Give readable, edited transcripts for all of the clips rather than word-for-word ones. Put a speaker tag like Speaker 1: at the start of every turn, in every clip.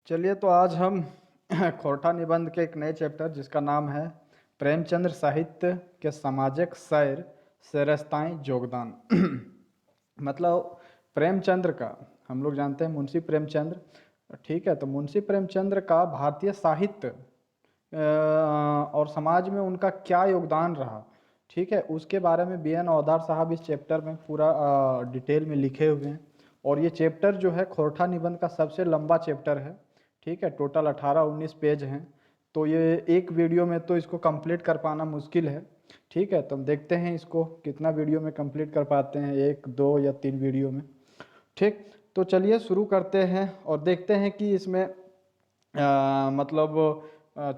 Speaker 1: चलिए तो आज हम खोरठा निबंध के एक नए चैप्टर जिसका नाम है प्रेमचंद्र साहित्य के सामाजिक सैर से रस्ताएं योगदान। मतलब प्रेमचंद्र का हम लोग जानते हैं मुंशी प्रेमचंद्र। ठीक है, तो मुंशी प्रेमचंद्र का भारतीय साहित्य और समाज में उनका क्या योगदान रहा, ठीक है, उसके बारे में बी एन औदार साहब इस चैप्टर में पूरा डिटेल में लिखे हुए हैं। और ये चैप्टर जो है खोरठा निबंध का सबसे लंबा चैप्टर है। ठीक है, टोटल 18-19 पेज हैं। तो ये एक वीडियो में तो इसको कंप्लीट कर पाना मुश्किल है। ठीक है, तो हम देखते हैं इसको कितना वीडियो में कंप्लीट कर पाते हैं, 1, 2 या 3 वीडियो में। ठीक, तो चलिए शुरू करते हैं और देखते हैं कि इसमें मतलब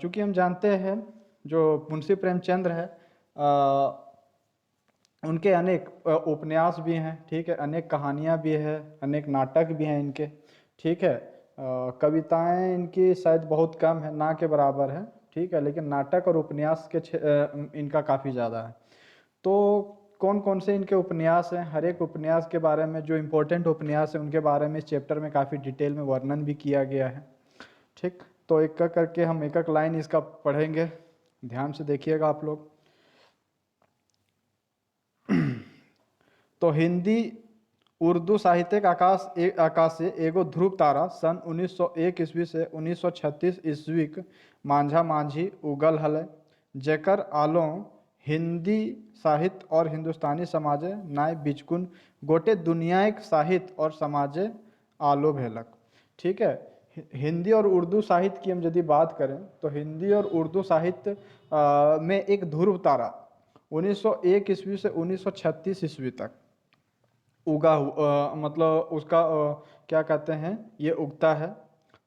Speaker 1: चूंकि हम जानते हैं जो मुंशी प्रेमचंद्र है, उनके अनेक उपन्यास भी हैं। ठीक है, अनेक कहानियाँ भी है, अनेक नाटक भी हैं इनके। ठीक है, कविताएं इनकी शायद बहुत कम है, ना के बराबर है। ठीक है, लेकिन नाटक और उपन्यास के इनका काफ़ी ज़्यादा है। तो कौन कौन से इनके उपन्यास हैं, हर एक उपन्यास के बारे में, जो इम्पोर्टेंट उपन्यास है उनके बारे में इस चैप्टर में काफ़ी डिटेल में वर्णन भी किया गया है। ठीक, तो एक एक करके हम एक एक लाइन इसका पढ़ेंगे, ध्यान से देखिएगा आप लोग। तो हिंदी उर्दू साहित्यिक आकाश से एगो ध्रुव तारा सन 1901 ईस्वी से 1936 ईस्वी मांझा मांझी उगल हल, जेकर आलो हिंदी साहित्य और हिंदुस्तानी समाजे नाय बिचकुन गोटे दुनियाक साहित्य और समाजे आलो भेलक। ठीक है, हिंदी और उर्दू साहित्य की हम यदि बात करें तो हिंदी और उर्दू साहित्य में एक ध्रुव तारा 1901 ईस्वी से 1936 ईस्वी तक उगा मतलब उसका क्या कहते हैं, ये उगता है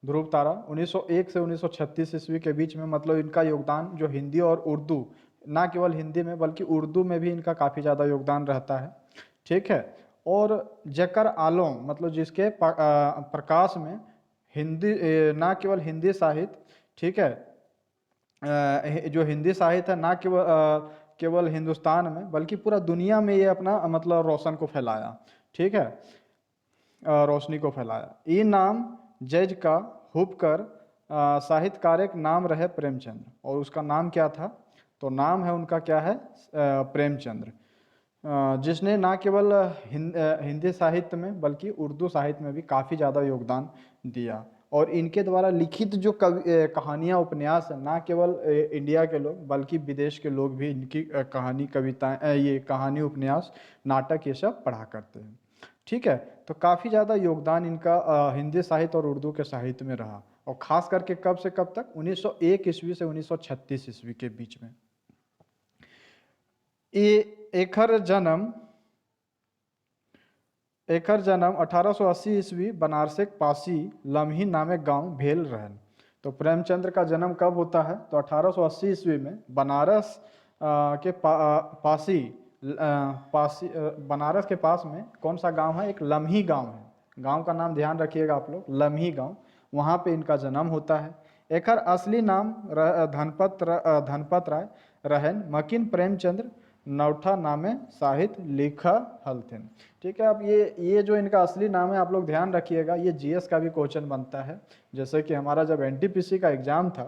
Speaker 1: ध्रुव तारा 1901 से 1936 ईस्वी के बीच में। मतलब इनका योगदान जो हिंदी और उर्दू, ना केवल हिंदी में बल्कि उर्दू में भी इनका काफ़ी ज़्यादा योगदान रहता है। ठीक है, और जकर आलोम मतलब जिसके प्रकाश में हिंदी ना केवल हिंदी साहित्य, ठीक है, जो हिंदी साहित्य है ना केवल केवल हिंदुस्तान में बल्कि पूरा दुनिया में ये अपना मतलब रोशन को फैलाया। ठीक है, रोशनी को फैलाया। ये नाम जज का हुब कर साहित्यकार एक नाम रहे प्रेमचंद्र। और उसका नाम क्या था, तो नाम है उनका क्या है, प्रेमचंद्र, जिसने ना केवल हिंदी साहित्य में बल्कि उर्दू साहित्य में भी काफ़ी ज़्यादा योगदान दिया। और इनके द्वारा लिखित जो कहानियाँ उपन्यास है, ना केवल इंडिया के लोग बल्कि विदेश के लोग भी इनकी कहानी कविताएं ये कहानी उपन्यास नाटक ये सब पढ़ा करते हैं। ठीक है, तो काफ़ी ज़्यादा योगदान इनका हिंदी साहित्य और उर्दू के साहित्य में रहा। और ख़ास करके कब से कब तक, 1901 ईस्वी से 1936 ईस्वी के बीच में। एकर जन्म 1880 ईस्वी बनारस पासी लम्ही नामे गांव भेल रहन। तो प्रेमचंद्र का जन्म कब होता है, तो 1880 ईस्वी में बनारस के बनारस के पास में कौन सा गांव है, एक लम्ही गांव है। गांव का नाम ध्यान रखिएगा आप लोग, लम्ही गांव, वहाँ पे इनका जन्म होता है। एकर असली नाम धनपत राय रहन, मकिन प्रेमचंद्र नौठा नामे साहित्य लिखा हलथिन। ठीक है, अब ये जो इनका असली नाम है आप लोग ध्यान रखिएगा, ये जीएस का भी क्वेश्चन बनता है। जैसे कि हमारा जब एनटीपीसी का एग्जाम था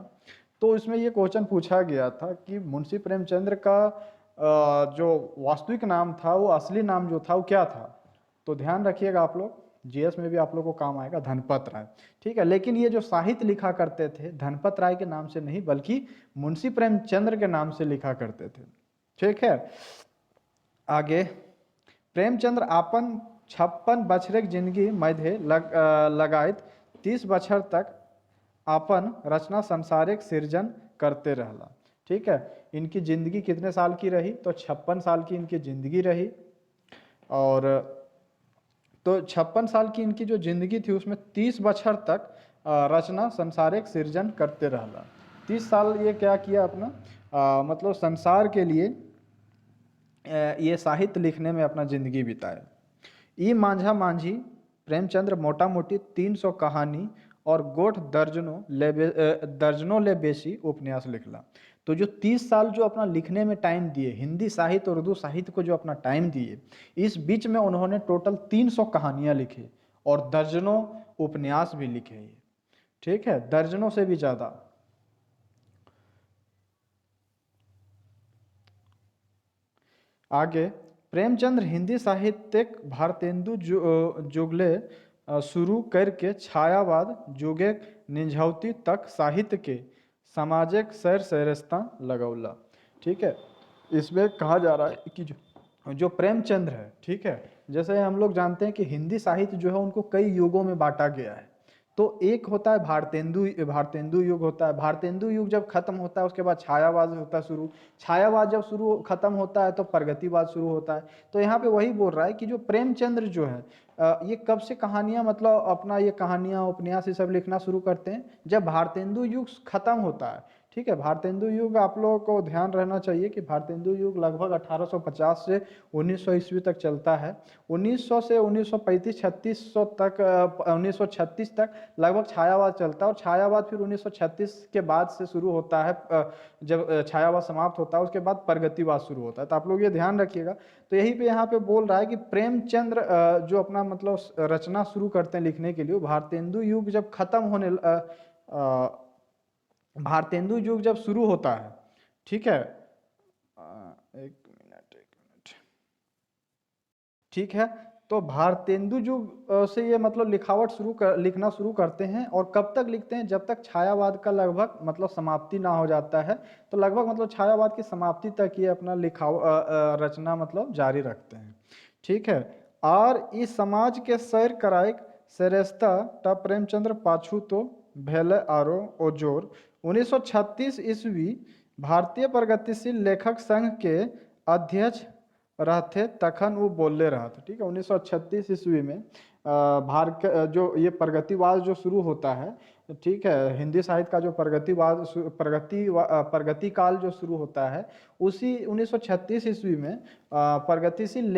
Speaker 1: तो इसमें ये क्वेश्चन पूछा गया था कि मुंशी प्रेमचंद्र का जो वास्तविक नाम था, वो असली नाम जो था वो क्या था। तो ध्यान रखिएगा आप लोग, जीएस में भी आप लोग को काम आएगा धनपत राय। ठीक है, लेकिन ये जो साहित्य लिखा करते थे धनपत राय के नाम से नहीं बल्कि मुंशी प्रेमचंद्र के नाम से लिखा करते थे। ठीक है, आगे प्रेमचंद्र आपन 56 बछरक जिंदगी मध्य लगायत 30 बछर तक अपन रचना संसारिक सृजन करते रहला। ठीक है, इनकी जिंदगी कितने साल की रही, तो 56 साल की इनकी जिंदगी रही। और तो 56 साल की इनकी जो जिंदगी थी उसमें 30 बछर तक रचना संसारिक सृजन करते रहला। 30 साल ये क्या किया अपना मतलब संसार के लिए ये साहित्य लिखने में अपना जिंदगी बिताए। ई मांझा मांझी प्रेमचंद्र मोटा मोटी 300 कहानी और गोठ दर्जनों ले बेसी उपन्यास लिखला। तो जो 30 साल जो अपना लिखने में टाइम दिए, हिंदी साहित्य और उर्दू साहित्य को जो अपना टाइम दिए, इस बीच में उन्होंने टोटल 300 कहानियाँ लिखी और दर्जनों उपन्यास भी लिखे। ठीक है, दर्जनों से भी ज्यादा। आगे, प्रेमचंद्र हिंदी साहित्यिक भारतेंदु जुगले शुरू करके छायावाद जुगे निंझौती तक साहित्य के सामाजिक सैर सैरस्ता लगौला। ठीक है, इसमें कहा जा रहा है कि जो प्रेमचंद्र है, ठीक है, जैसे हम लोग जानते हैं कि हिंदी साहित्य जो है उनको कई युगों में बांटा गया है। तो एक होता है भारतेंदु भारतेंदु युग होता है। भारतेंदु युग जब खत्म होता है उसके बाद छायावाद होता है शुरू। छायावाद जब शुरू खत्म होता है तो प्रगतिवाद शुरू होता है। तो यहाँ पे वही बोल रहा है कि जो प्रेमचंद्र जो है ये कब से कहानियां, मतलब अपना ये कहानियां उपन्यास ये सब लिखना शुरू करते हैं जब भारतेंदु युग खत्म होता है। ठीक है, भारतेंदु युग आप लोगों को ध्यान रहना चाहिए कि भारतेंदु युग लगभग 1850 से 1900 ईस्वी तक चलता है। 1900 से 1935 3600 तक 1936 तक लगभग छायावाद चलता है, और छायावाद फिर 1936 के बाद से शुरू होता है। जब छायावाद समाप्त होता है उसके बाद प्रगतिवाद शुरू होता है। तो आप लोग ये ध्यान रखिएगा। तो यही पे यहाँ पे बोल रहा है कि प्रेमचंद्र जो अपना मतलब रचना शुरू करते हैं लिखने के लिए, भारतेंदु युग जब खत्म होने भारतेंदु युग जब शुरू होता है, ठीक है, एक मिनट, ठीक है, तो भारतेंदु युग से ये मतलब लिखना शुरू करते हैं। और कब तक लिखते हैं? जब तक छायावाद का लगभग मतलब समाप्ति ना हो जाता है। तो लगभग मतलब छायावाद की समाप्ति तक ये अपना रचना मतलब जारी रखते हैं। ठीक है, और इस समाज के सैर कराइक सरेस्ता टा प्रेमचंद्र पाछू तो भेले आरो ओजोर 1936 ईस्वी भारतीय प्रगतिशील लेखक संघ के अध्यक्ष रहते तखन वो बोलले रहते। ठीक है, 1936 ईस्वी में भारत जो ये प्रगतिवाद जो शुरू होता है, ठीक है, हिंदी साहित्य का जो प्रगति काल जो शुरू होता है, उसी 1936 ईस्वी में प्रगतिशील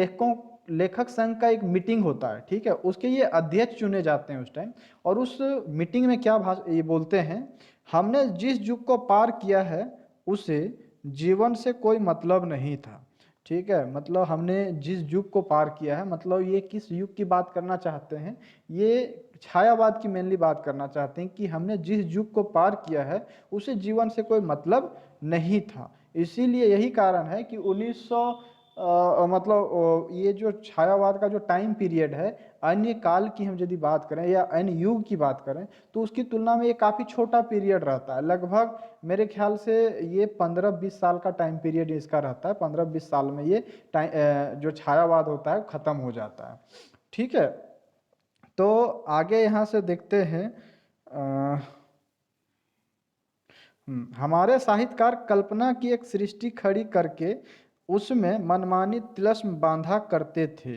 Speaker 1: लेखक संघ का एक मीटिंग होता है। ठीक है, उसके ये अध्यक्ष चुने जाते हैं उस टाइम। और उस मीटिंग में क्या ये बोलते हैं, हमने जिस युग को पार किया है उसे जीवन से कोई मतलब नहीं था। ठीक है, मतलब हमने जिस युग को पार किया है, मतलब ये किस युग की बात करना चाहते हैं? ये छायावाद की मेनली बात करना चाहते हैं कि हमने जिस युग को पार किया है उसे जीवन से कोई मतलब नहीं था। इसीलिए यही कारण है कि 1900 मतलब ये जो छायावाद का जो टाइम पीरियड है, अन्य काल की हम यदि बात करें या अन्य युग की बात करें तो उसकी तुलना में ये काफ़ी छोटा पीरियड रहता है। लगभग मेरे ख्याल से ये 15-20 साल का टाइम पीरियड इसका रहता है। 15-20 साल में ये जो छायावाद होता है खत्म हो जाता है। ठीक है, तो आगे यहाँ से देखते हैं। हमारे साहित्यकार कल्पना की एक सृष्टि खड़ी करके उसमें मनमानी तिलस्म बांधा करते थे।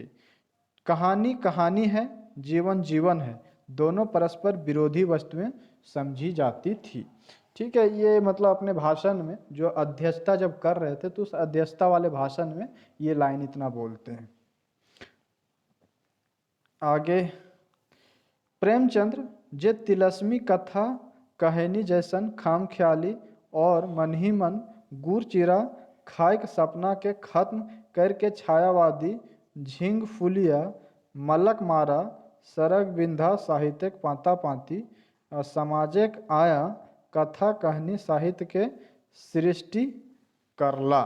Speaker 1: कहानी कहानी है, जीवन जीवन है, दोनों परस्पर विरोधी वस्तुएं समझी जाती थी। ठीक है, ये मतलब अपने भाषण में जो अध्यक्षता जब कर रहे थे तो उस अध्यक्षता वाले भाषण में ये लाइन इतना बोलते हैं। आगे, प्रेमचंद्र जे तिलस्मी कथा कहानी जैसन खाम ख्याली और मन ही मन गुड़ चिरा खाए के सपना के खत्म करके छायावादी झिंग फुलिया मलक मारा सरग बिंधा साहित्यिक पाता पाती सामाजिक आया कथा कहानी साहित्य के सृष्टि करला।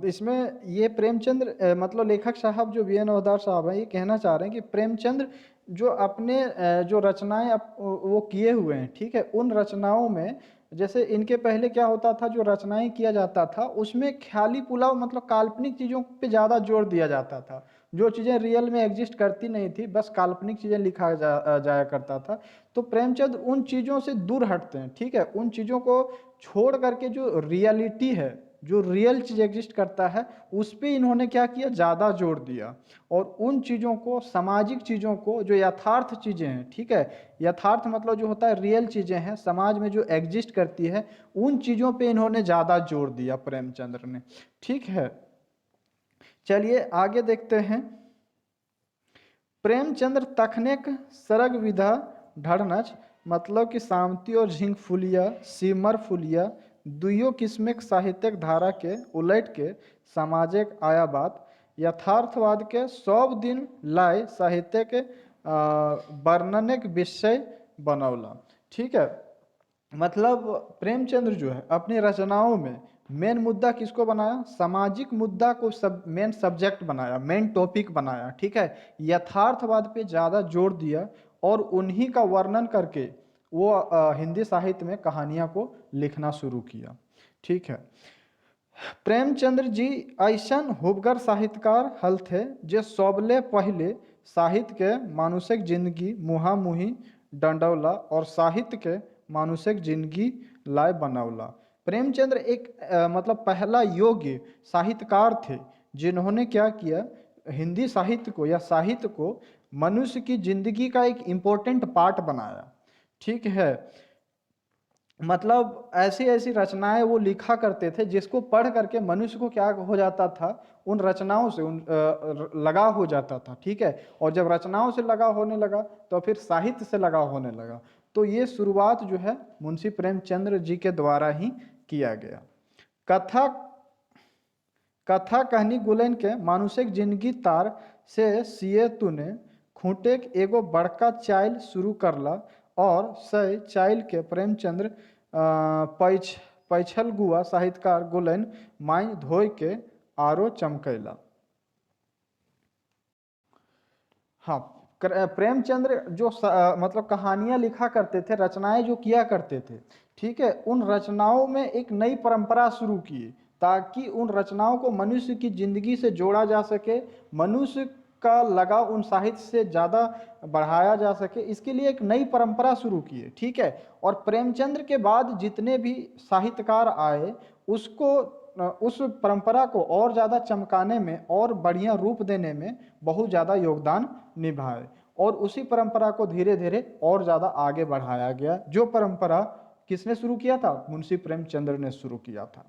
Speaker 1: इसमें ये प्रेमचंद्र मतलब लेखक साहब जो वी.एन. अवधार साहब हैं, ये कहना चाह रहे हैं कि प्रेमचंद्र जो अपने जो रचनाएं वो किए हुए हैं, ठीक है, उन रचनाओं में जैसे इनके पहले क्या होता था, जो रचनाएं किया जाता था उसमें ख्याली पुलाव मतलब काल्पनिक चीज़ों पे ज़्यादा जोर दिया जाता था। जो चीज़ें रियल में एग्जिस्ट करती नहीं थी, बस काल्पनिक चीज़ें लिखा जाया करता था। तो प्रेमचंद उन चीज़ों से दूर हटते हैं। ठीक है, उन चीज़ों को छोड़ करके जो रियलिटी है, जो रियल चीज एग्जिस्ट करता है, उस पर इन्होंने क्या किया, ज़्यादा जोर दिया। और उन चीज़ों को, सामाजिक चीज़ों को, जो यथार्थ चीज़ें हैं, ठीक है, यथार्थ मतलब जो होता है रियल चीज़ें हैं समाज में जो एग्जिस्ट करती है, उन चीज़ों पे इन्होंने ज़्यादा जोर दिया प्रेमचंद्र ने। ठीक है, चलिए आगे देखते हैं। प्रेमचंद्र तखनेक सरग विधा ढड़नच मतलब कि सामती और झिंग फुलिया सिमर फुलिया दुइयों किस्म के साहित्यिक धारा के उलट के सामाजिक आया बात यथार्थवाद के सब दिन लाए साहित्य के वर्णनिक विषय बनौला। ठीक है, मतलब प्रेमचंद्र जो है अपनी रचनाओं में मेन मुद्दा किसको बनाया, सामाजिक मुद्दा को सब मेन सब्जेक्ट बनाया, मेन टॉपिक बनाया। ठीक है, यथार्थवाद पे ज़्यादा जोर दिया और उन्हीं का वर्णन करके वो हिंदी साहित्य में कहानियाँ को लिखना शुरू किया। ठीक है, प्रेमचंद्र जी ऐसन हुबगर साहित्यकार हल थे जे सबले पहले साहित्य के मानुषिक जिंदगी मुहामुही डंडौला और साहित्य के मानुषिक जिंदगी लाए बनौला। प्रेमचंद्र एक मतलब पहला योग्य साहित्यकार थे जिन्होंने क्या किया, हिंदी साहित्य को या साहित्य को मनुष्य की जिंदगी का एक इम्पोर्टेंट पार्ट बनाया। ठीक है, मतलब ऐसी ऐसी रचनाएं वो लिखा करते थे जिसको पढ़ करके मनुष्य को क्या हो जाता था, उन रचनाओं से लगाव हो जाता था। ठीक है, और जब रचनाओं से लगाव होने लगा तो फिर साहित्य से लगाव होने लगा। तो ये शुरुआत जो है मुंशी प्रेमचंद्र जी के द्वारा ही किया गया। कथा कथा कहनी गुलेन के मानुषिक जिंदगी तार से सिए तूने खूंटे एगो बड़का चाइल शुरू करला और सै चाइल के प्रेमचंद्र पैछल गुआ साहित्यकार गुलेन माई धोय के आरो चमकैला। हाँ, प्रेमचंद्र जो मतलब कहानियां लिखा करते थे, रचनाएं जो किया करते थे, ठीक है, उन रचनाओं में एक नई परंपरा शुरू की ताकि उन रचनाओं को मनुष्य की जिंदगी से जोड़ा जा सके, मनुष्य का लगाव उन साहित्य से ज़्यादा बढ़ाया जा सके। इसके लिए एक नई परंपरा शुरू की है। ठीक है, और प्रेमचंद्र के बाद जितने भी साहित्यकार आए उसको उस परंपरा को और ज़्यादा चमकाने में और बढ़िया रूप देने में बहुत ज़्यादा योगदान निभाए और उसी परंपरा को धीरे धीरे और ज़्यादा आगे बढ़ाया गया। जो परंपरा किसने शुरू किया था, मुंशी प्रेमचंद्र ने शुरू किया था।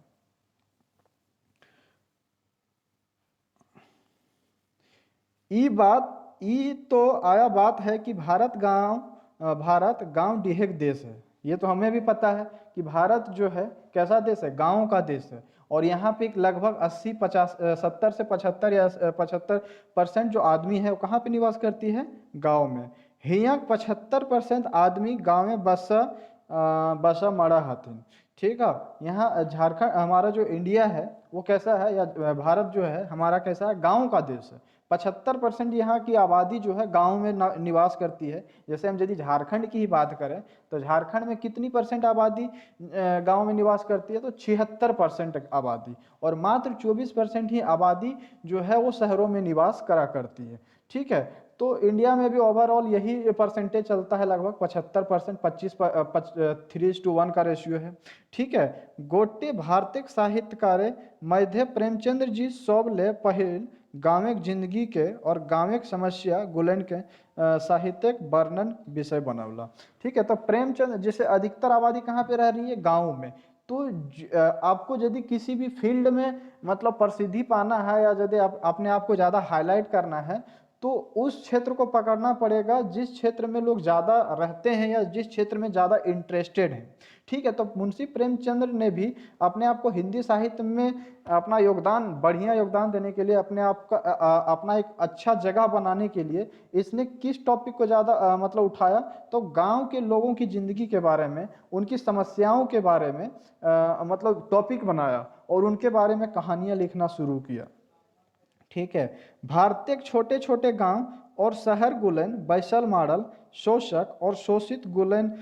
Speaker 1: ई तो आया बात है कि भारत गांव डिहेक देश है। ये तो हमें भी पता है कि भारत जो है कैसा देश है, गांव का देश है। और यहाँ पे लगभग 70 से 75 या 75% जो आदमी है वो कहाँ पे निवास करती है, गांव में। हिया 75% आदमी गाँव में बसा मरा हथिन। ठीक है, यहाँ झारखंड हमारा जो इंडिया है वो कैसा है, या भारत जो है हमारा कैसा है, गांव का देश है। 75% यहाँ की आबादी जो है गांव में निवास करती है। जैसे हम यदि झारखंड की ही बात करें तो झारखंड में कितनी परसेंट आबादी गांव में निवास करती है, तो 76% आबादी, और मात्र 24% ही आबादी जो है वो शहरों में निवास करा करती है। ठीक है, तो इंडिया में भी ओवरऑल यही परसेंटेज चलता है, लगभग 75%, 3:1 का रेशियो है। ठीक है, गोटे भारतीय साहित्यकार मध्य प्रेमचंद्र जी सबले पहिल गांविक जिंदगी के और गांविक समस्या गुलेन के साहित्यिक वर्णन विषय बनौला। ठीक है, तो प्रेमचंद जैसे अधिकतर आबादी कहाँ पे रह रही है, गांव में। तो आपको यदि किसी भी फील्ड में मतलब प्रसिद्धि पाना है या यदि अपने आप को ज़्यादा हाईलाइट करना है तो उस क्षेत्र को पकड़ना पड़ेगा जिस क्षेत्र में लोग ज़्यादा रहते हैं या जिस क्षेत्र में ज़्यादा इंटरेस्टेड हैं। ठीक है, तो मुंशी प्रेमचंद्र ने भी अपने आप को हिंदी साहित्य में अपना योगदान, बढ़िया योगदान देने के लिए, अपने आप का अपना एक अच्छा जगह बनाने के लिए इसने किस टॉपिक को ज़्यादा मतलब उठाया, तो गांव के लोगों की ज़िंदगी के बारे में, उनकी समस्याओं के बारे में मतलब टॉपिक बनाया और उनके बारे में कहानियाँ लिखना शुरू किया। ठीक है, भारतीय छोटे छोटे गांव और शहर गुलेन बैसल मॉडल शोषक और शोषित गुलेन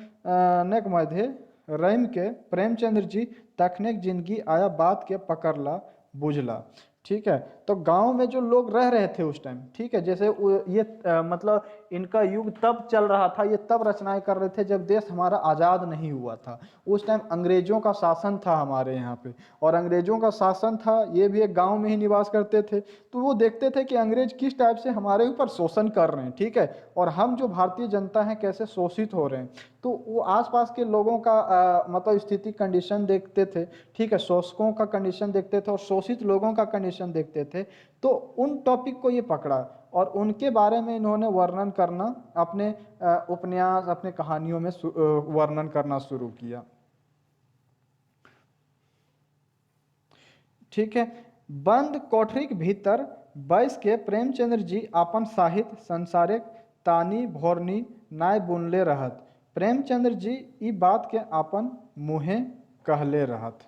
Speaker 1: ने मध्य रैम के प्रेमचंद्र जी तकनीक जिंदगी आया बात के पकड़ला बुझला। ठीक है, तो गांव में जो लोग रह रहे थे उस टाइम, ठीक है, जैसे ये मतलब इनका युग तब चल रहा था, ये तब रचनाएं कर रहे थे जब देश हमारा आज़ाद नहीं हुआ था। उस टाइम अंग्रेजों का शासन था हमारे यहाँ पे, और अंग्रेजों का शासन था, ये भी एक गांव में ही निवास करते थे। तो वो देखते थे कि अंग्रेज किस टाइप से हमारे ऊपर शोषण कर रहे हैं, ठीक है, और हम जो भारतीय जनता हैं कैसे शोषित हो रहे हैं। तो वो आसपास के लोगों का मतलब स्थिति, कंडीशन देखते थे। ठीक है, शोषकों का कंडीशन देखते थे और शोषित लोगों का कंडीशन देखते थे। तो उन टॉपिक को ये पकड़ा और उनके बारे में इन्होंने वर्णन करना, अपने उपन्यास, अपने कहानियों में वर्णन करना शुरू किया। ठीक है, बंद कोठरी के भीतर बैस के प्रेमचंद्र जी अपन साहित्य संसारिक तानी भोरनी नाय बुनले रहत, प्रेमचंद्र जी ई बात के आपन मुँहे कहले रहत।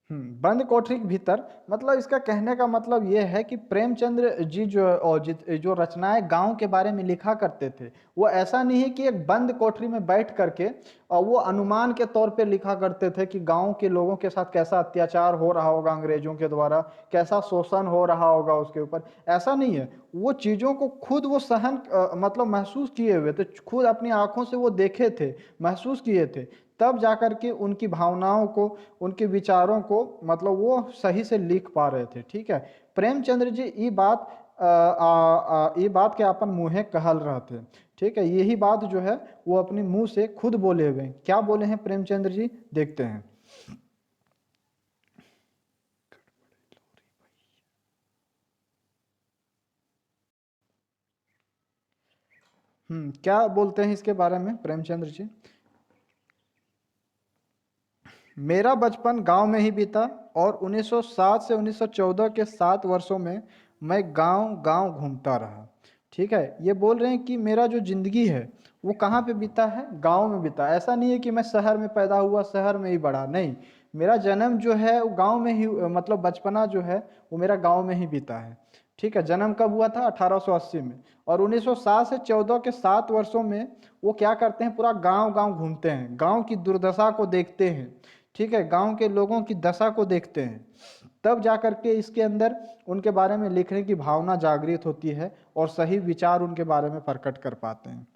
Speaker 1: बंद कोठरी के भीतर, मतलब इसका कहने का मतलब ये है कि प्रेमचंद्र जी जो रचनाएं गांव के बारे में लिखा करते थे, वो ऐसा नहीं है कि एक बंद कोठरी में बैठ करके और वो अनुमान के तौर पे लिखा करते थे कि गांव के लोगों के साथ कैसा अत्याचार हो रहा होगा अंग्रेजों के द्वारा, कैसा शोषण हो रहा होगा उसके ऊपर। ऐसा नहीं है, वो चीज़ों को खुद वो सहन मतलब महसूस किए हुए थे, खुद अपनी आंखों से वो देखे थे, महसूस किए थे, तब जाकर के उनकी भावनाओं को, उनके विचारों को मतलब वो सही से लिख पा रहे थे। ठीक है, प्रेमचंद्र जी ये बात के अपन मुँहे कहल रहे थे। ठीक है, यही बात जो है वो अपने मुंह से खुद बोले हुए हैं। क्या बोले हैं प्रेमचंद्र जी, देखते हैं। क्या बोलते हैं इसके बारे में प्रेमचंद्र जी? मेरा बचपन गांव में ही बीता और 1907 से 1914 के 7 वर्षों में मैं गांव गांव घूमता रहा। ठीक है, ये बोल रहे हैं कि मेरा जो जिंदगी है वो कहाँ पे बीता है, गांव में बीता। ऐसा नहीं है कि मैं शहर में पैदा हुआ, शहर में ही बढ़ा, नहीं। मेरा जन्म जो है वो गांव में ही, मतलब बचपना जो है वो मेरा गांव में ही बीता है। ठीक है, जन्म कब हुआ था? 1880 में। और 1907 से 14 के 7 वर्षों में वो क्या करते हैं, पूरा गांव गांव घूमते हैं, गांव की दुर्दशा को देखते हैं। ठीक है, गांव के लोगों की दशा को देखते हैं, तब जाकर के इसके अंदर उनके बारे में लिखने की भावना जागृत होती है और सही विचार उनके बारे में प्रकट कर पाते हैं।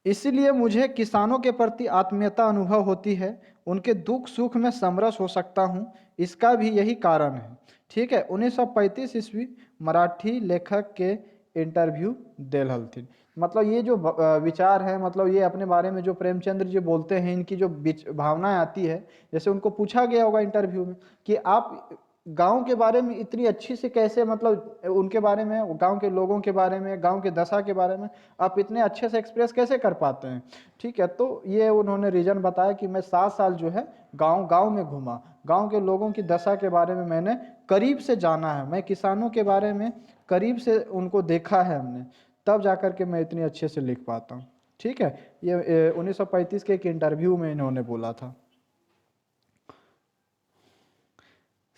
Speaker 1: इसीलिए मुझे किसानों के प्रति आत्मीयता अनुभव होती है, उनके दुख सुख में समरस हो सकता हूँ, इसका भी यही कारण है। ठीक है, 1935 ईस्वी मराठी लेखक के इंटरव्यू देल हलथिन। मतलब ये जो विचार है, मतलब ये अपने बारे में जो प्रेमचंद्र जी बोलते हैं, इनकी जो भावनाएं आती है, जैसे उनको पूछा गया होगा इंटरव्यू में कि आप गांव के बारे में इतनी अच्छी से कैसे, मतलब उनके बारे में, गांव के लोगों के बारे में, गांव के दशा के बारे में आप इतने अच्छे से एक्सप्रेस कैसे कर पाते हैं। ठीक है, तो ये उन्होंने रीजन बताया कि मैं 7 साल जो है गांव गांव में घूमा, गांव के लोगों की दशा के बारे में मैंने करीब से जाना है, मैं किसानों के बारे में करीब से उनको देखा है हमने, तब जाकर के मैं इतनी अच्छे से लिख पाता हूँ। ठीक है, ये 1935 के एक इंटरव्यू में इन्होंने बोला था।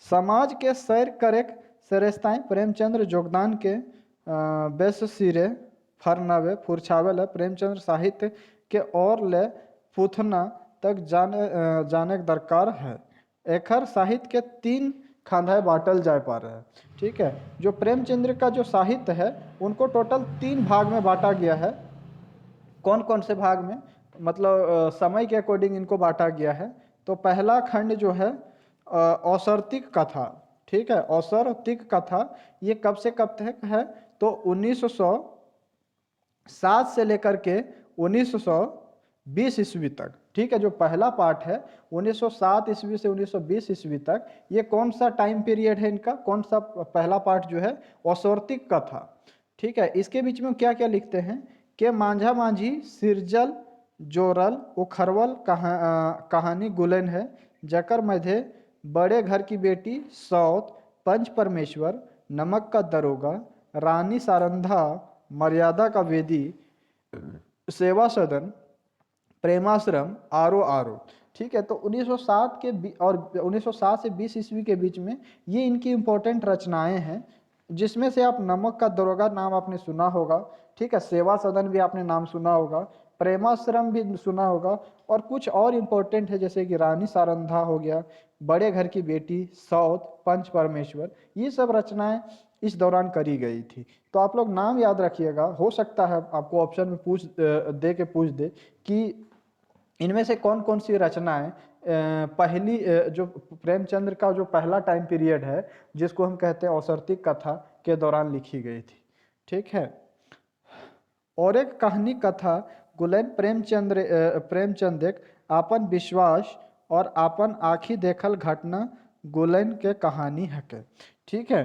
Speaker 1: समाज के सैर करेक सरेस्ताएं प्रेमचंद्र योगदान के बेस सिरे फरनवे फुरछावेल प्रेमचंद्र साहित्य के और ले पुथना तक जाने के दरकार है। एखर साहित्य के 3 खांधाए बांटल जाए पा रहे हैं। ठीक है, जो प्रेमचंद्र का जो साहित्य है उनको टोटल 3 भाग में बांटा गया है। कौन कौन से भाग में, मतलब समय के अकॉर्डिंग इनको बांटा गया है। तो पहला खंड जो है औसर्तिक कथा। ठीक है, औसर्तिक कथा ये कब से कब तक है, तो 1907 से लेकर के 1920 ईस्वी तक। ठीक है, जो पहला पार्ट है 1907 ईस्वी से 1920 ईस्वी तक, ये कौन सा टाइम पीरियड है इनका, कौन सा पहला पार्ट जो है औसर्तिक कथा। ठीक है, इसके बीच में क्या क्या लिखते हैं कि मांझा मांझी सिरजल जोरल उखरवल कहानी गुलन है, जकर मध्य बड़े घर की बेटी सौत, पंच परमेश्वर, नमक का दरोगा, रानी सारंधा, मर्यादा का वेदी, सेवा सदन, प्रेमाश्रम, आरो आरो। ठीक है, तो 1907 और 1907 से 20 ईस्वी के बीच में ये इनकी इंपॉर्टेंट रचनाएं हैं, जिसमें से आप नमक का दरोगा नाम आपने सुना होगा। ठीक है, सेवा सदन भी आपने नाम सुना होगा, प्रेमाश्रम भी सुना होगा, और कुछ और इम्पोर्टेंट है जैसे कि रानी सारंधा हो गया, बड़े घर की बेटी, सौत, पंच परमेश्वर, ये सब रचनाएं इस दौरान करी गई थी। तो आप लोग नाम याद रखिएगा, हो सकता है आपको ऑप्शन में पूछ दे कि इनमें से कौन कौन सी रचनाएं पहली जो प्रेमचंद्र का जो पहला टाइम पीरियड है जिसको हम कहते हैं औसर्तिक कथा के दौरान लिखी गई थी। ठीक है, और एक कहानी कथा गुलैन प्रेमचंद आपन विश्वास और आपन आँखी देखल घटना गुलैन के कहानी है के। ठीक है,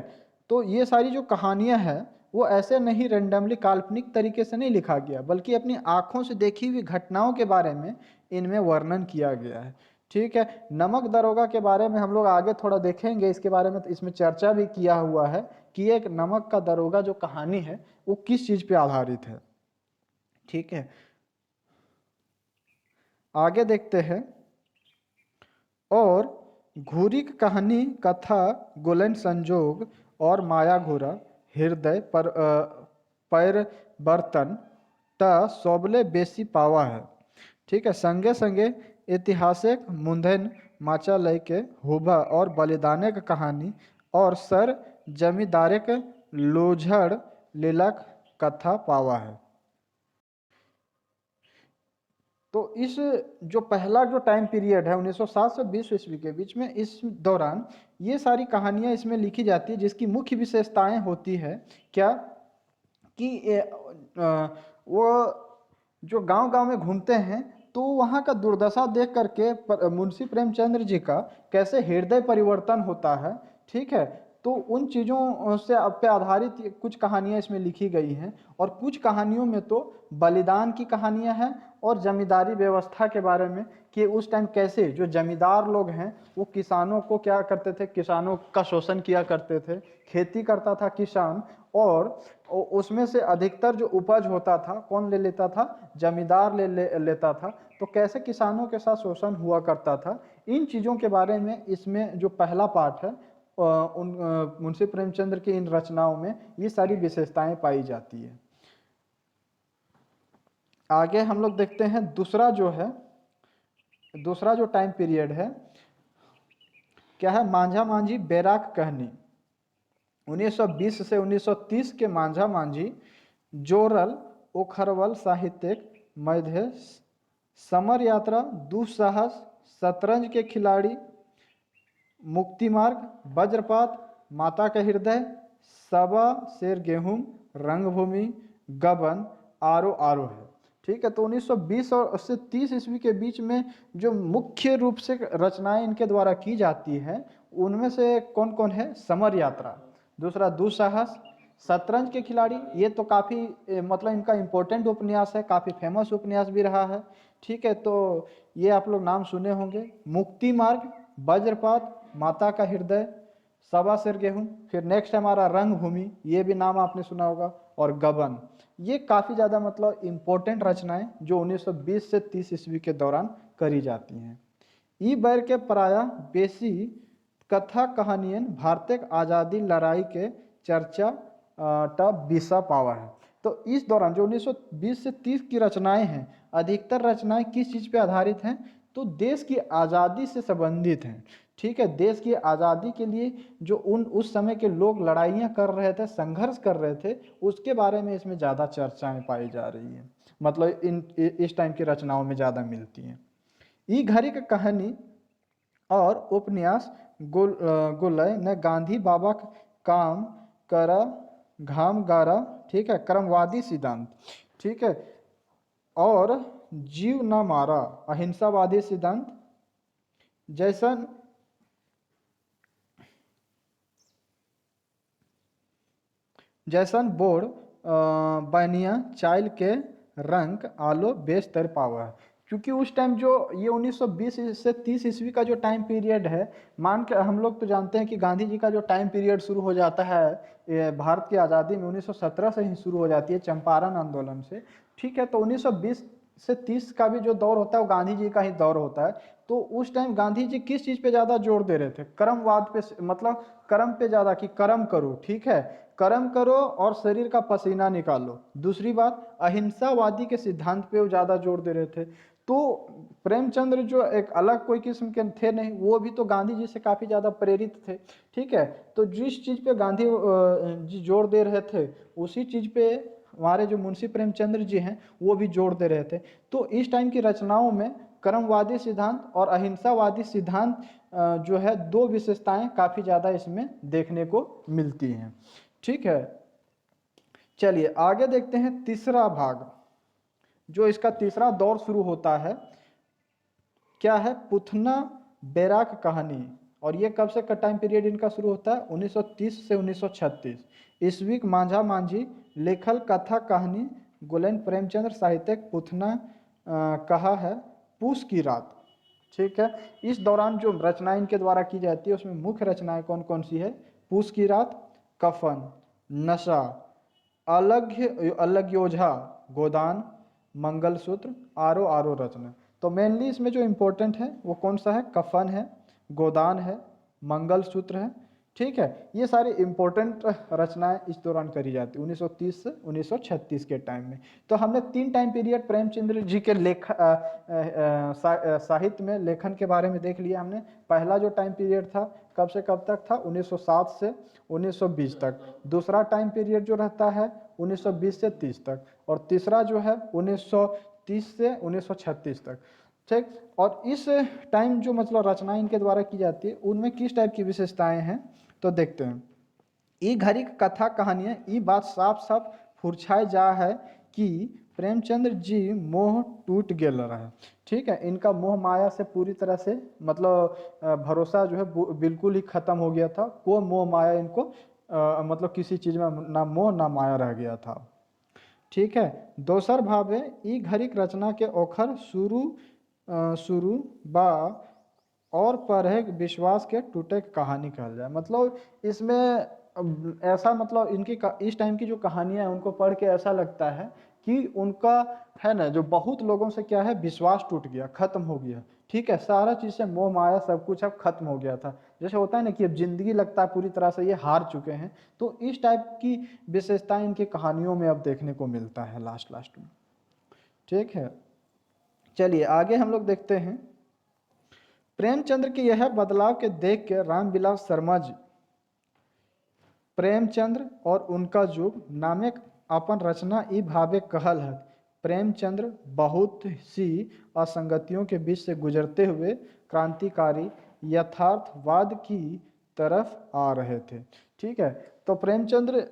Speaker 1: तो ये सारी जो कहानियां हैं वो ऐसे नहीं रेंडमली काल्पनिक तरीके से नहीं लिखा गया, बल्कि अपनी आंखों से देखी हुई घटनाओं के बारे में इनमें वर्णन किया गया है। ठीक है, नमक दरोगा के बारे में हम लोग आगे थोड़ा देखेंगे, इसके बारे में तो इसमें चर्चा भी किया हुआ है कि एक नमक का दरोगा जो कहानी है वो किस चीज पे आधारित है। ठीक है, आगे देखते हैं। और घूरी की कहानी कथा गुलन संजोग और माया घूरा हृदय पर पैर बर्तन ता सोबले बेसी पावा है। ठीक है, संगे संगे ऐतिहासिक मुंधन माचा लय के हुबा और बलिदाने की कहानी और सर जमींदारे के लोझड़ लीलक कथा पावा है। तो इस जो पहला जो टाइम पीरियड है 1907 से 20 ईस्वी के बीच में, इस दौरान ये सारी कहानियां इसमें लिखी जाती है, जिसकी मुख्य विशेषताएं होती है क्या कि वो जो गांव गांव में घूमते हैं तो वहाँ का दुर्दशा देख करके मुंशी प्रेमचंद्र जी का कैसे हृदय परिवर्तन होता है। ठीक है, तो उन चीज़ों से पे आधारित कुछ कहानियाँ इसमें लिखी गई हैं, और कुछ कहानियों में तो बलिदान की कहानियाँ हैं और जमींदारी व्यवस्था के बारे में कि उस टाइम कैसे जो जमींदार लोग हैं वो किसानों को क्या करते थे, किसानों का शोषण किया करते थे। खेती करता था किसान, और उसमें से अधिकतर जो उपज होता था कौन ले लेता था, जमींदार लेता था। तो कैसे किसानों के साथ शोषण हुआ करता था, इन चीज़ों के बारे में इसमें जो पहला पार्ट है मुंशी प्रेमचंद्र की इन रचनाओं में ये सारी विशेषताएं पाई जाती है। आगे हम लोग देखते हैं दूसरा जो टाइम पीरियड है क्या है, मांझा मांझी बैराग कहनी। 1920 से 1930 के मांझा मांझी जोरल ओखरवल साहित्यिक मध्य समर यात्रा दुस्साहस शतरंज के खिलाड़ी मुक्ति मार्ग वज्रपात माता का हृदय सबा शेर गेहूं रंगभूमि गबन आरो आरो है। ठीक है, तो 1920 और उससे 30 ईस्वी के बीच में जो मुख्य रूप से रचनाएं इनके द्वारा की जाती है उनमें से कौन कौन है, समर यात्रा, दूसरा दुस्साहस, शतरंज के खिलाड़ी, ये तो काफ़ी मतलब इनका इम्पोर्टेंट उपन्यास है, काफ़ी फेमस उपन्यास भी रहा है। ठीक है, तो ये आप लोग नाम सुने होंगे। मुक्ति मार्ग, वज्रपात, माता का हृदय, सवा सिर गेहूं, फिर नेक्स्ट हमारा रंगभूमि, ये भी नाम आपने सुना होगा, और गबन। ये काफ़ी ज़्यादा मतलब इम्पोर्टेंट रचनाएं जो 1920 से 30 ईस्वी के दौरान करी जाती हैं। ई बैर के प्राय बेसी कथा कहानियन भारतीय आज़ादी लड़ाई के चर्चा टा विषय पावा है। तो इस दौरान जो 1920 से 30 की रचनाएं हैं, अधिकतर रचनाएं किस चीज़ पे आधारित हैं, तो देश की आज़ादी से संबंधित हैं। ठीक है, देश की आज़ादी के लिए जो उस समय के लोग लड़ाइयाँ कर रहे थे, संघर्ष कर रहे थे, उसके बारे में इसमें ज़्यादा चर्चाएं पाई जा रही हैं, मतलब इस टाइम की रचनाओं में ज़्यादा मिलती हैं। ई घड़ी की कहानी और उपन्यास गुलय ने गांधी बाबा काम करा घाम गारा, ठीक है, क्रमवादी सिद्धांत, ठीक है, और जीव न मारा अहिंसावादी सिद्धांत, जैसन बोर्ड बैनिया चाइल के रंग आलो बेस तर पावा है। क्योंकि उस टाइम जो ये 1920 से 30 ईस्वी का जो टाइम पीरियड है, मान के हम लोग तो जानते हैं कि गांधी जी का जो टाइम पीरियड शुरू हो जाता है भारत की आज़ादी में 1917 से ही शुरू हो जाती है, चंपारण आंदोलन से। ठीक है, तो 1920 से 30 का भी जो दौर होता है वो गांधी जी का ही दौर होता है। तो उस टाइम गांधी जी किस चीज़ पे ज़्यादा जोर दे रहे थे, कर्मवाद पे, मतलब कर्म पे ज़्यादा, कि कर्म करो, ठीक है, कर्म करो और शरीर का पसीना निकालो। दूसरी बात, अहिंसावादी के सिद्धांत पे वो ज़्यादा जोर दे रहे थे। तो प्रेमचंद्र जो एक अलग कोई किस्म के थे नहीं, वो भी तो गांधी जी से काफ़ी ज़्यादा प्रेरित थे। ठीक है, तो जिस चीज़ पे गांधी जी जोर दे रहे थे उसी चीज़ पे हमारे जो मुंशी प्रेमचंद्र जी हैं वो भी जोर दे रहे थे। तो इस टाइम की रचनाओं में कर्मवादी सिद्धांत और अहिंसावादी सिद्धांत जो है, दो विशेषताएं काफ़ी ज़्यादा इसमें देखने को मिलती हैं। ठीक है, चलिए आगे देखते हैं तीसरा भाग, जो इसका तीसरा दौर शुरू होता है, क्या है, पुथना बैराग कहानी। और ये कब से का टाइम पीरियड इनका शुरू होता है, 1930 से 1936 ईस्वी। मांझा मांझी लेखल कथा कहानी गुलेन प्रेमचंद्र साहित्यिक पुथना कहा है पूस की रात। ठीक है, इस दौरान जो रचनाएं इनके द्वारा की जाती है उसमें मुख्य रचनाएं कौन कौन सी है, पूस की रात, कफन, नशा, अलग अलग योझा, गोदान, मंगलसूत्र, आरो आरो रत्न। तो मेनली इसमें जो इम्पोर्टेंट है वो कौन सा है? कफन है, गोदान है, मंगलसूत्र है। ठीक है, ये सारी इम्पोर्टेंट रचनाएं इस दौरान करी जाती 1930 से 1936 के टाइम में। तो हमने 3 टाइम पीरियड प्रेमचंद्र जी के साहित्य में लेखन के बारे में देख लिया हमने। पहला जो टाइम पीरियड था कब से कब तक था? 1907 से 1920 तक। दूसरा टाइम पीरियड जो रहता है 1920 से 30 तक, और तीसरा जो है 1930 से 1936 तक। ठीक, और इस टाइम जो मतलब रचनाएं इनके द्वारा की जाती है उनमें किस टाइप की विशेषताएं हैं तो देखते हैं। ई घड़ी कथा कहानियां ई बात साफ साफ फुरछाई जा है कि प्रेमचंद्र जी मोह टूट गेल रहे। ठीक है, इनका मोह माया से पूरी तरह से मतलब भरोसा जो है बिल्कुल ही खत्म हो गया था। कोई मोह माया इनको मतलब किसी चीज में ना मोह ना माया रह गया था। ठीक है, दोसर भाव है ई घड़ी रचना के ओखर शुरू बा और पढ़े विश्वास के टूटे की कहानी कहल जाए। मतलब इसमें ऐसा मतलब इनकी इस टाइम की जो कहानियां हैं उनको पढ़ के ऐसा लगता है कि उनका है ना जो बहुत लोगों से क्या है विश्वास टूट गया, खत्म हो गया। ठीक है, सारा चीज से मोह माया सब कुछ अब खत्म हो गया था। जैसे होता है ना कि अब जिंदगी लगता है पूरी तरह से ये हार चुके हैं। तो इस टाइप की विशेषताएं इनकी कहानियों में अब देखने को मिलता है लास्ट लास्ट में। ठीक है, चलिए आगे हम लोग देखते हैं। प्रेमचंद्र के यह बदलाव के देख के रामविलास शर्मा जी प्रेमचंद्र और उनका युग नामक अपन रचना ई भावे कहल है। प्रेमचंद्र बहुत सी असंगतियों के बीच से गुजरते हुए क्रांतिकारी यथार्थवाद की तरफ आ रहे थे। ठीक है, तो प्रेमचंद्र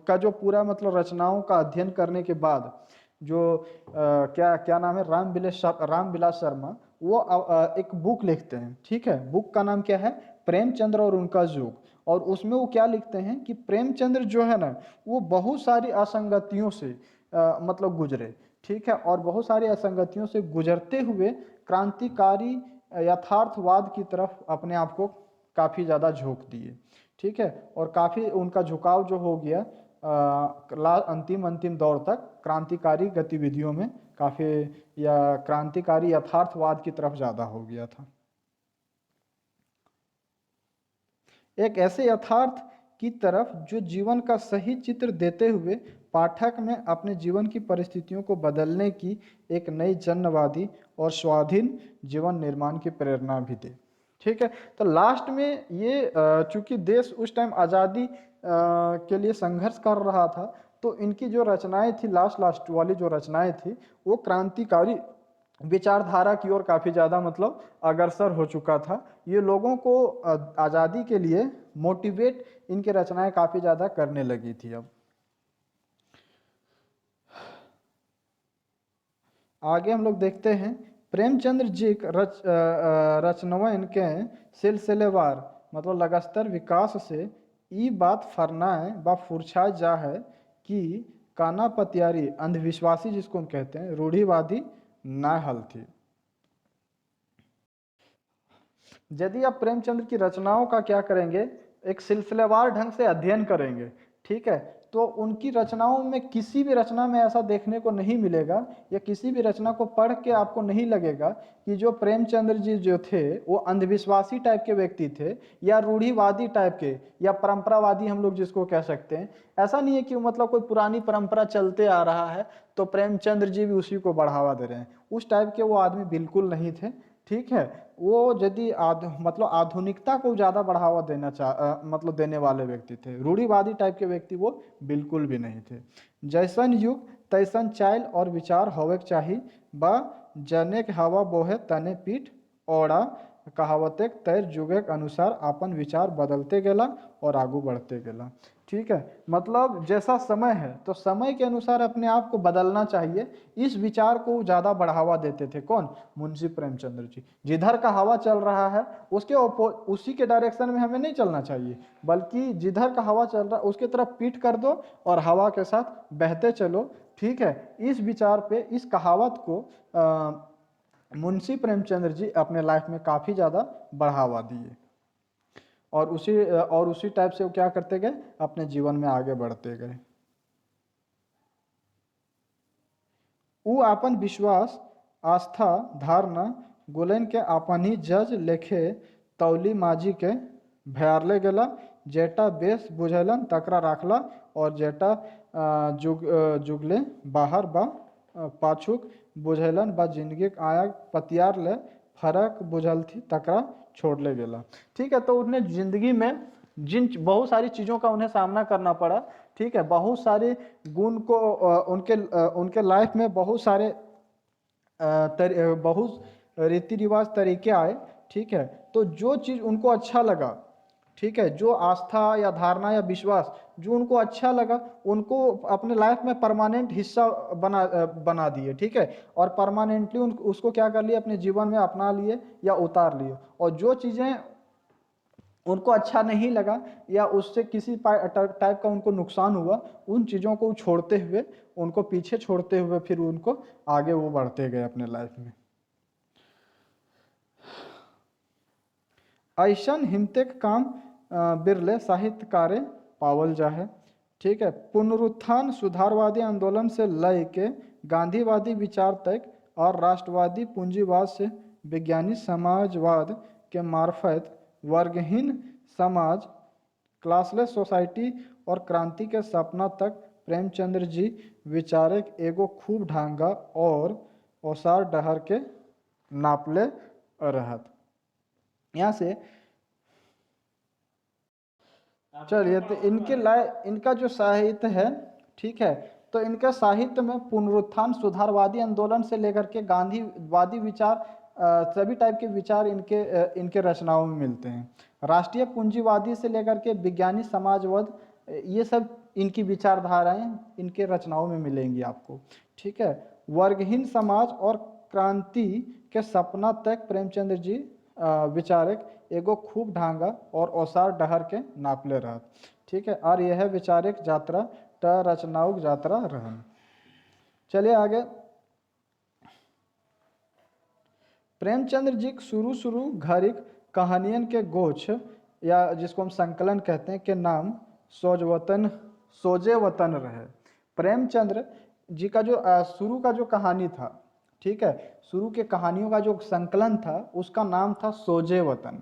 Speaker 1: का जो पूरा मतलब रचनाओं का अध्ययन करने के बाद जो क्या क्या नाम है रामविलास शर्मा, वो एक बुक लिखते हैं। ठीक है, बुक का नाम क्या है? प्रेमचंद्र और उनका युग। और उसमें वो क्या लिखते हैं कि प्रेमचंद्र जो है ना वो बहुत सारी असंगतियों से मतलब गुजरे। ठीक है, और बहुत सारी असंगतियों से गुजरते हुए क्रांतिकारी यथार्थवाद की तरफ अपने आप को काफी ज्यादा झोंक दिए। ठीक है, और काफी उनका झुकाव जो हो गया अंतिम दौर तक क्रांतिकारी गतिविधियों में काफी या क्रांतिकारी यथार्थवाद की तरफ ज्यादा हो गया था। एक ऐसे यथार्थ की तरफ जो जीवन का सही चित्र देते हुए पाठक में अपने जीवन की परिस्थितियों को बदलने की एक नई जनवादी और स्वाधीन जीवन निर्माण की प्रेरणा भी दे। ठीक है, तो लास्ट में ये चूंकि देश उस टाइम आज़ादी के लिए संघर्ष कर रहा था, तो इनकी जो रचनाएं थी लास्ट वाली जो रचनाएं थी वो क्रांतिकारी विचारधारा की ओर काफी ज्यादा मतलब अग्रसर हो चुका था। ये लोगों को आजादी के लिए मोटिवेट इनकी रचनाएं काफी ज्यादा करने लगी थी। अब आगे हम लोग देखते हैं प्रेमचंद्र जी रचनाएं इनके सिलसिलेवार मतलब लगातार विकास से ई बात फरनाए व फुरछा जा है कि काना पतियारी अंधविश्वासी जिसको हम कहते हैं रूढ़िवादी ना हल थी। यदि आप प्रेमचंद्र की रचनाओं का क्या करेंगे, एक सिलसिलेवार ढंग से अध्ययन करेंगे, ठीक है, तो उनकी रचनाओं में किसी भी रचना में ऐसा देखने को नहीं मिलेगा या किसी भी रचना को पढ़ के आपको नहीं लगेगा कि जो प्रेमचंद्र जी जो थे वो अंधविश्वासी टाइप के व्यक्ति थे या रूढ़िवादी टाइप के या परंपरावादी हम लोग जिसको कह सकते हैं। ऐसा नहीं है कि मतलब कोई पुरानी परंपरा चलते आ रहा है तो प्रेमचंद्र जी भी उसी को बढ़ावा दे रहे हैं, उस टाइप के वो आदमी बिल्कुल नहीं थे। ठीक है, वो यदि मतलब आधुनिकता को ज़्यादा बढ़ावा मतलब देने वाले व्यक्ति थे, रूढ़िवादी टाइप के व्यक्ति वो बिल्कुल भी नहीं थे। जैसन युग तैसन चाल और विचार होवे चाहिए बा जने के हवा बोहे तने पीठ ओढ़ा कहावते तैर जुगे के अनुसार अपन विचार बदलते गेला और आगू बढ़ते गेला। ठीक है, मतलब जैसा समय है तो समय के अनुसार अपने आप को बदलना चाहिए, इस विचार को ज़्यादा बढ़ावा देते थे। कौन? मुंशी प्रेमचंद्र जी। जिधर का हवा चल रहा है उसके उसी के डायरेक्शन में हमें नहीं चलना चाहिए, बल्कि जिधर का हवा चल रहा है उसके तरफ पीठ कर दो और हवा के साथ बहते चलो। ठीक है, इस विचार पे इस कहावत को मुंशी प्रेमचंद्र जी अपने लाइफ में काफ़ी ज़्यादा बढ़ावा दिए। और उसी टाइप से वो क्या करते गए, अपने जीवन में आगे बढ़ते गए। उ आपन विश्वास, आस्था, धारणा गुलेन के आपन ही जज लेखे तौली माजी के भयारले गेला, जेटा बेस बुझलन तकरा राखला और जेटा जुगले बाहर बा पाछुक बुझलन बा जिंदगी आया पतियार ले फर्क बुझल थी तकरा छोड़ ले गेला। ठीक है, तो उन्हें जिंदगी में जिन बहुत सारी चीज़ों का उन्हें सामना करना पड़ा। ठीक है, बहुत सारे गुण को उनके लाइफ में बहुत सारे बहुत रीति रिवाज तरीके आए। ठीक है, तो जो चीज़ उनको अच्छा लगा, ठीक है, जो आस्था या धारणा या विश्वास जो उनको अच्छा लगा, उनको अपने लाइफ में परमानेंट हिस्सा बना दिए। ठीक है, और परमानेंटली उसको क्या कर लिए, अपने जीवन में अपना लिए या उतार लिए। और जो चीज़ें उनको अच्छा नहीं लगा या उससे किसी टाइप का उनको नुकसान हुआ, उन चीज़ों को छोड़ते हुए, उनको पीछे छोड़ते हुए फिर उनको आगे वो बढ़ते गए अपने लाइफ में। ऐसन हिमतेक काम बिरले साहित्यकारे पावल जाए। ठीक है, पुनरुत्थान सुधारवादी आंदोलन से लय के गांधीवादी विचार तक और राष्ट्रवादी पूंजीवाद से वैज्ञानिक समाजवाद के मार्फत वर्गहीन समाज, क्लासलेस सोसाइटी और क्रांति के सपना तक प्रेमचंद्र जी विचारक एगो खूब ढांगा और ओसार डहर के नापले रहत। यहाँ से चलिए, तो इनका जो साहित्य है, ठीक है, तो इनका साहित्य में पुनरुत्थान सुधारवादी आंदोलन से लेकर के गांधीवादी विचार, सभी टाइप के विचार इनके रचनाओं में मिलते हैं। राष्ट्रीय पूंजीवादी से लेकर के विज्ञानी समाजवाद, ये सब इनकी विचारधाराएं इनके रचनाओं में मिलेंगी आपको। ठीक है, वर्गहीन समाज और क्रांति के सपना तक प्रेमचंद्र जी विचारक एगो खूब ढांगा और ओसार डहर के नापले रहत। ठीक है, और यह विचारक यात्रा ट रचनाउक यात्रा रहन। चलिए आगे। प्रेमचंद्र जी शुरू घरिक कहानियन के गोछ, या जिसको हम संकलन कहते हैं, के नाम सोजे वतन रहे। प्रेमचंद्र जी का जो शुरू का जो कहानी था, ठीक है, शुरू के कहानियों का जो संकलन था, उसका नाम था सोजे वतन।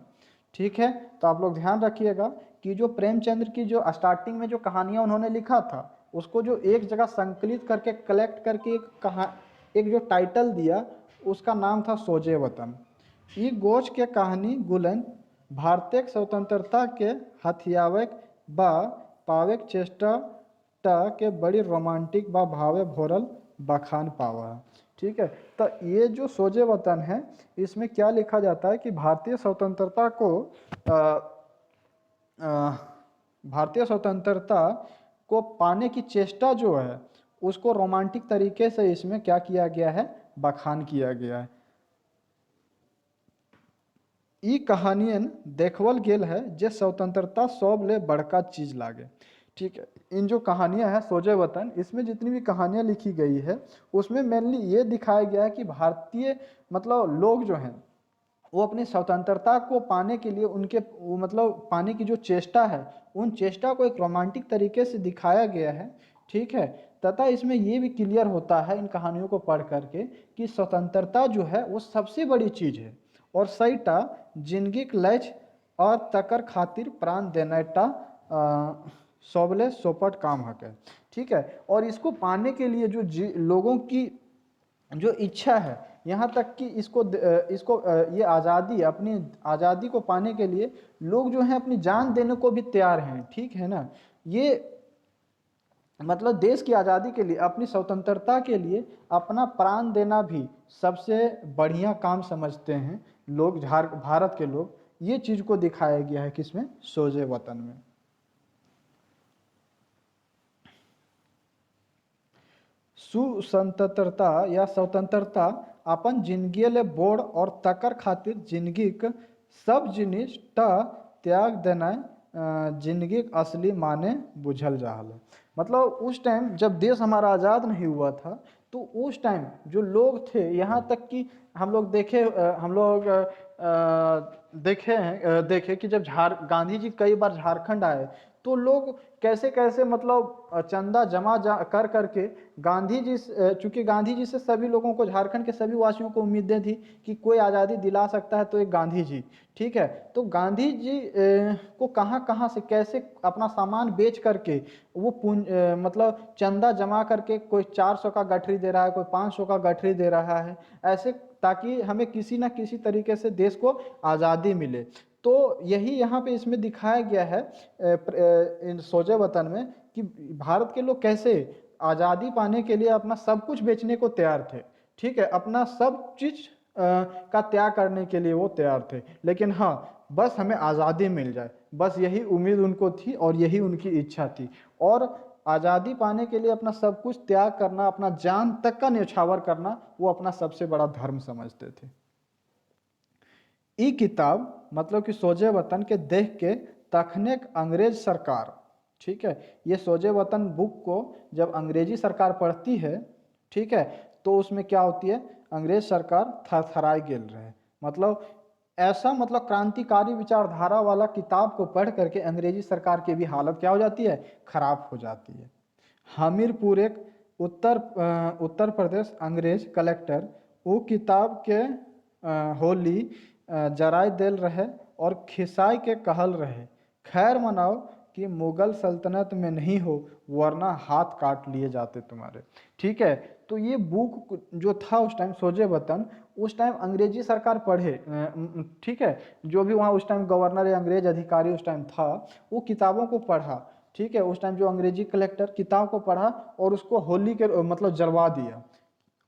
Speaker 1: ठीक है, तो आप लोग ध्यान रखिएगा कि जो प्रेमचंद्र की जो स्टार्टिंग में जो कहानियां उन्होंने लिखा था, उसको जो एक जगह संकलित करके कलेक्ट करके एक जो टाइटल दिया, उसका नाम था सोजे वतन। ई गोच के कहानी गुलन भारतीय स्वतंत्रता के हथियावे बा पावे चेष्टा के बड़ी रोमांटिक बा भावे भोरल बखान पावा। ठीक है, तो ये जो सोजे वतन है, इसमें क्या लिखा जाता है कि भारतीय स्वतंत्रता को पाने की चेष्टा जो है, उसको रोमांटिक तरीके से इसमें क्या किया गया है, बखान किया गया है। ई कहानियन देखवल गेल है जे स्वतंत्रता सब ले बड़का चीज लागे। ठीक है, इन जो कहानियां हैं सोजे वतन, इसमें जितनी भी कहानियां लिखी गई है, उसमें मेनली ये दिखाया गया है कि भारतीय मतलब लोग जो हैं, वो अपनी स्वतंत्रता को पाने के लिए मतलब पाने की जो चेष्टा है, उन चेष्टा को एक रोमांटिक तरीके से दिखाया गया है। ठीक है, तथा इसमें ये भी क्लियर होता है इन कहानियों को पढ़ करके कि स्वतंत्रता जो है वो सबसे बड़ी चीज है, और सईटा जिंदगी लक्ष्य और तकर खातिर प्राण देनेटा सबले सोपट काम हके। ठीक है, और इसको पाने के लिए जो लोगों की जो इच्छा है, यहाँ तक कि इसको ये आज़ादी, अपनी आज़ादी को पाने के लिए लोग जो हैं अपनी जान देने को भी तैयार हैं। ठीक है ना, ये मतलब देश की आज़ादी के लिए, अपनी स्वतंत्रता के लिए अपना प्राण देना भी सबसे बढ़िया काम समझते हैं लोग, भारत के लोग। ये चीज़ को दिखाया गया है किसमें, सोजे वतन में। सुसंतरता या स्वतंत्रता अपन जिंदगी ले बोड़ और तकर खातिर जिंदगी सब जिनिस त्याग देना जिंदगी असली माने बुझल जाहल। मतलब उस टाइम जब देश हमारा आज़ाद नहीं हुआ था, तो उस टाइम जो लोग थे, यहाँ तक कि हम लोग देखे कि जब गांधी जी कई बार झारखंड आए तो लोग कैसे कैसे मतलब चंदा कर करके गांधी जी चूंकि गांधी जी से सभी लोगों को, झारखंड के सभी वासियों को उम्मीदें थी कि कोई आज़ादी दिला सकता है तो एक गांधी जी। ठीक है, तो गांधी जी को कहाँ कहाँ से कैसे अपना सामान बेच करके वो मतलब चंदा जमा करके कोई 400 का गठरी दे रहा है, कोई 500 का गठरी दे रहा है, ऐसे ताकि हमें किसी ना किसी तरीके से देश को आज़ादी मिले। तो यही यहाँ पे इसमें दिखाया गया है इन सोजे वतन में कि भारत के लोग कैसे आज़ादी पाने के लिए अपना सब कुछ बेचने को तैयार थे। ठीक है, अपना सब चीज का त्याग करने के लिए वो तैयार थे, लेकिन हाँ बस हमें आज़ादी मिल जाए, बस यही उम्मीद उनको थी और यही उनकी इच्छा थी। और आज़ादी पाने के लिए अपना सब कुछ त्याग करना, अपना जान तक का न्यौछावर करना, वो अपना सबसे बड़ा धर्म समझते थे। ई किताब मतलब कि सोजे वतन के देख के तखनेक अंग्रेज सरकार, ठीक है, ये सोजे वतन बुक को जब अंग्रेजी सरकार पढ़ती है, ठीक है, तो उसमें क्या होती है, अंग्रेज सरकार थरथराई गेल रहे, मतलब ऐसा मतलब क्रांतिकारी विचारधारा वाला किताब को पढ़ करके अंग्रेजी सरकार की भी हालत क्या हो जाती है, खराब हो जाती है। हमीरपुर एक उत्तर प्रदेश अंग्रेज कलेक्टर वो किताब के होली जराय देल रहे और खिसाई के कहल रहे, खैर मनाओ कि मुगल सल्तनत में नहीं हो वरना हाथ काट लिए जाते तुम्हारे। ठीक है, तो ये बुक जो था उस टाइम सोजे वतन, उस टाइम अंग्रेजी सरकार पढ़े, ठीक है, जो भी वहाँ उस टाइम गवर्नर या अंग्रेज अधिकारी उस टाइम था, वो किताबों को पढ़ा। ठीक है, उस टाइम जो अंग्रेजी कलेक्टर किताब को पढ़ा और उसको होली के मतलब जलवा दिया।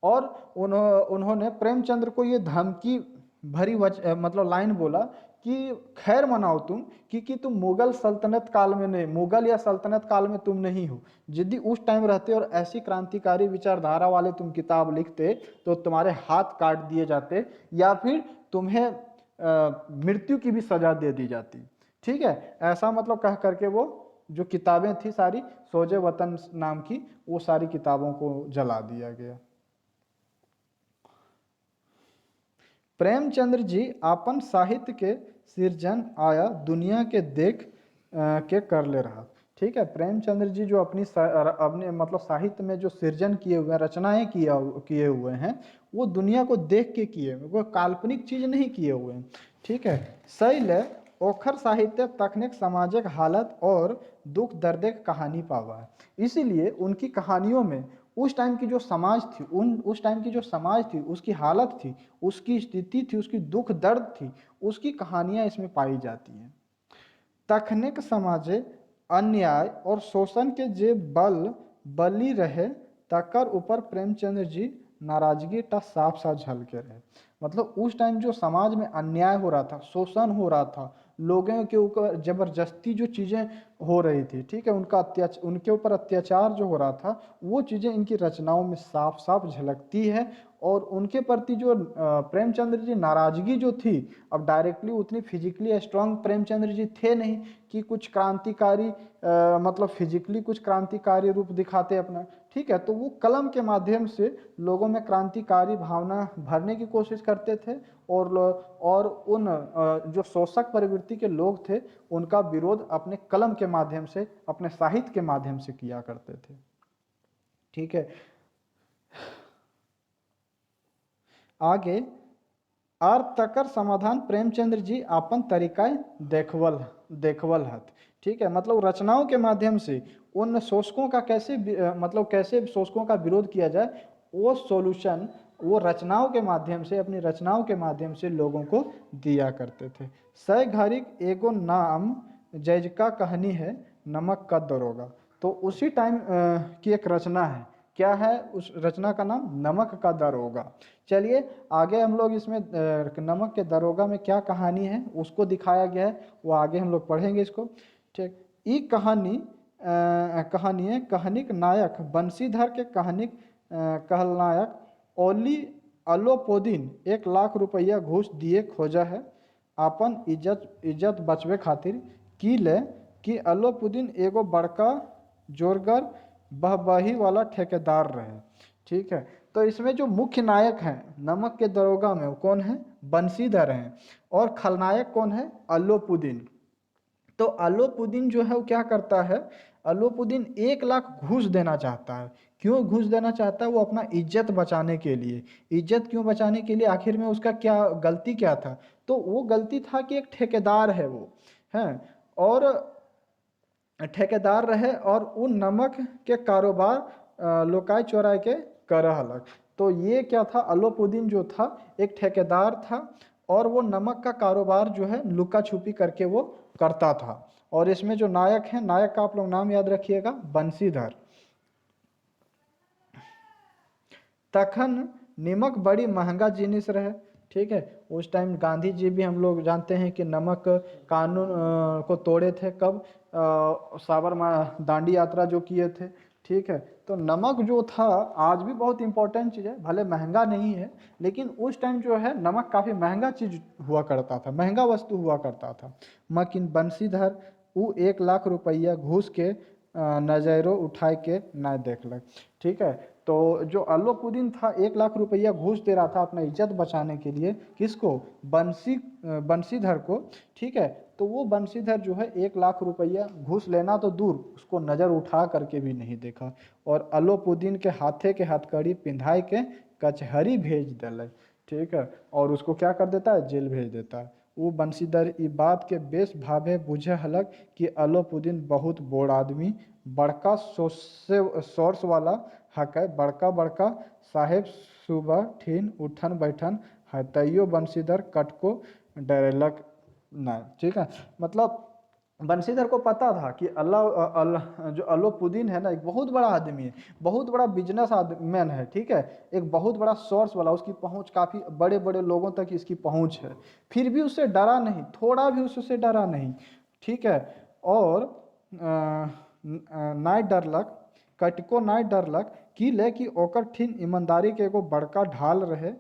Speaker 1: और उन्होंने प्रेमचंद्र को ये धमकी भरी मतलब लाइन बोला कि खैर मनाओ तुम कि तुम मुगल सल्तनत काल में नहीं, मुगल या सल्तनत काल में तुम नहीं हो। यदि उस टाइम रहते और ऐसी क्रांतिकारी विचारधारा वाले तुम किताब लिखते तो तुम्हारे हाथ काट दिए जाते या फिर तुम्हें मृत्यु की भी सजा दे दी जाती। ठीक है, ऐसा मतलब कह करके वो जो किताबें थी सारी सोजे वतन नाम की, वो सारी किताबों को जला दिया गया। प्रेमचंद्र जी अपन साहित्य के सृजन आया दुनिया के देख के कर ले रहा। ठीक है, प्रेमचंद्र जी जो अपने मतलब साहित्य में जो सृजन किए हुए हैं, रचनाएं किए हुए हैं, वो दुनिया को देख के किए हुए, वो काल्पनिक चीज नहीं किए हुए हैं। ठीक है, शैल ओखर साहित्य तकनीक सामाजिक हालत और दुख दर्द कहानी पावा है, इसीलिए उनकी कहानियों में उस टाइम की जो समाज थी, उस टाइम की जो समाज थी, उसकी हालत थी, उसकी स्थिति थी, उसकी दुख दर्द थी, उसकी कहानियां इसमें पाई जाती हैं। तखनिक समाजे अन्याय और शोषण के जे बली रहे तकर ऊपर प्रेमचंद्र जी नाराजगी टा साफ साफ झलके रहे। मतलब उस टाइम जो समाज में अन्याय हो रहा था, शोषण हो रहा था, लोगों के ऊपर जबरदस्ती जो चीजें हो रही थी, ठीक है, उनके ऊपर अत्याचार जो हो रहा था, वो चीजें इनकी रचनाओं में साफ साफ झलकती है। और उनके प्रति जो प्रेमचंद्र जी नाराजगी जो थी, अब डायरेक्टली उतनी फिजिकली स्ट्रांग प्रेमचंद्र जी थे नहीं कि कुछ क्रांतिकारी मतलब फिजिकली कुछ क्रांतिकारी रूप दिखाते अपना। ठीक है, तो वो कलम के माध्यम से लोगों में क्रांतिकारी भावना भरने की कोशिश करते थे और उन जो शोषक प्रवृत्ति के लोग थे उनका विरोध अपने कलम के माध्यम से, अपने साहित्य के माध्यम से किया करते थे। ठीक है, आगे आर तकर समाधान प्रेमचंद्र जी अपन तरीका देखवल हत। ठीक है, मतलब रचनाओं के माध्यम से उन शोषकों का कैसे मतलब कैसे शोषकों का विरोध किया जाए, वो सॉल्यूशन वो रचनाओं के माध्यम से, अपनी रचनाओं के माध्यम से लोगों को दिया करते थे। सै घारिक एगो नाम जैजका कहानी है नमक का दरोगा। तो उसी टाइम की एक रचना है, क्या है उस रचना का नाम, नमक का दरोगा। चलिए आगे हम लोग इसमें नमक के दरोगा में क्या कहानी है उसको दिखाया गया है, वो आगे हम लोग पढ़ेंगे इसको। ठीक, ई कहानिक नायक बंशीधर के कहानिक कहलनायक ओली अलोपोदीन 1 लाख रुपया घूस दिए खोजा है अपन इज्जत बचवे खातिर। की ले कि अलोपुद्दीन एगो बड़का जोरगर बहबही वाला ठेकेदार रहे। ठीक है। तो इसमें जो मुख्य नायक हैं नमक के दरोगा में वो कौन है? बंशीधर हैं। और खलनायक कौन है? अल्लोपुदीन। तो अल्लोपुदीन जो है वो क्या करता है? अल्लोपुदीन 1 लाख घूस देना चाहता है। क्यों घूस देना चाहता है? वो अपना इज्जत बचाने के लिए। इज्जत क्यों बचाने के लिए? आखिर में उसका क्या गलती क्या था? तो वो गलती था कि एक ठेकेदार है वो, है, और ठेकेदार रहे और उन नमक के कारोबार लोकाय चौराय के करह अलग। तो ये क्या था? अलोपुद्दीन जो था एक ठेकेदार था और वो नमक का कारोबार जो है लुका छुपी करके वो करता था। और इसमें जो नायक है, नायक का आप लोग नाम याद रखिएगा, बंशीधर। तखन नमक बड़ी महंगा जिनिस रहे। ठीक है, उस टाइम गांधी जी भी हम लोग जानते हैं कि नमक कानून को तोड़े थे। कब? साबरमती दांडी यात्रा जो किए थे। ठीक है, तो नमक जो था आज भी बहुत इंपॉर्टेंट चीज़ है, भले महंगा नहीं है, लेकिन उस टाइम जो है नमक काफ़ी महंगा चीज हुआ करता था, महंगा वस्तु हुआ करता था। मकिन बंशीधर वो 1 लाख रुपया घूस के नजरों उठाए के न देखलक। ठीक है, तो जो अल्लोपुदीन था 1 लाख रुपया घूस दे रहा था अपना इज्जत बचाने के लिए। किसको? बंशीधर को। ठीक है, तो वो बंशीधर जो है 1 लाख रुपया घूस लेना तो दूर, उसको नज़र उठा करके भी नहीं देखा। और अल्लोपुदीन के हाथे के हथकड़ी पिंधाई के कचहरी भेज दिले। ठीक है, और उसको क्या कर देता है? जेल भेज देता है। वो बंशीधर ई बात के बेस भावे बुझे हलक कि अल्लोपुदीन बहुत बोड़ आदमी, बड़का सोर्स वाला हक है, बड़का बड़का साहेब सुबह ठीन उठन बैठन है, तैयो बंशीधर कटको डरेलक नहीं। ठीक है, मतलब बंशीधर को पता था कि जो अल्लोपुदीन है ना एक बहुत बड़ा आदमी है, बहुत बड़ा बिजनेस मैन है। ठीक है, एक बहुत बड़ा सोर्स वाला, उसकी पहुंच काफ़ी बड़े बड़े लोगों तक इसकी पहुंच है। फिर भी उससे डरा नहीं, थोड़ा भी उससे डरा नहीं। ठीक है, और नाय डरलक, कटको नाय डरलक कि ले कि ओकर ठीन ईमानदारी के एगो बड़का ढाल रहे।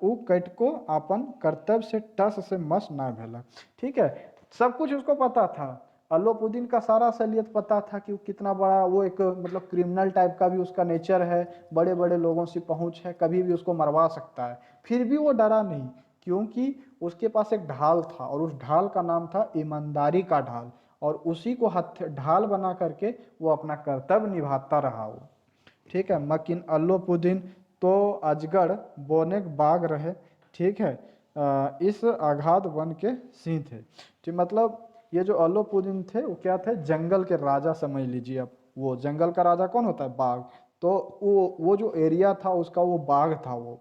Speaker 1: उ कटको अपन कर्तव्य से टस से मस ना भेलक। ठीक है, सब कुछ उसको पता था। अल्लोपुदीन का सारा असलियत पता था कि वो कितना बड़ा, वो एक मतलब क्रिमिनल टाइप का भी उसका नेचर है, बड़े बड़े लोगों से पहुंच है, कभी भी उसको मरवा सकता है। फिर भी वो डरा नहीं, क्योंकि उसके पास एक ढाल था और उस ढाल का नाम था ईमानदारी का ढाल। और उसी को ढाल बना करके वो अपना कर्तव्य निभाता रहा वो। ठीक है, मकिन अल्लोपुदीन तो अजगर बोने बाग रहे। ठीक है, इस आघात वन के सिंह थे। ठीक, मतलब ये जो अल्लोपुदीन थे वो क्या थे? जंगल के राजा समझ लीजिए आप। वो जंगल का राजा कौन होता है? बाघ। तो वो जो एरिया था उसका वो बाघ था वो।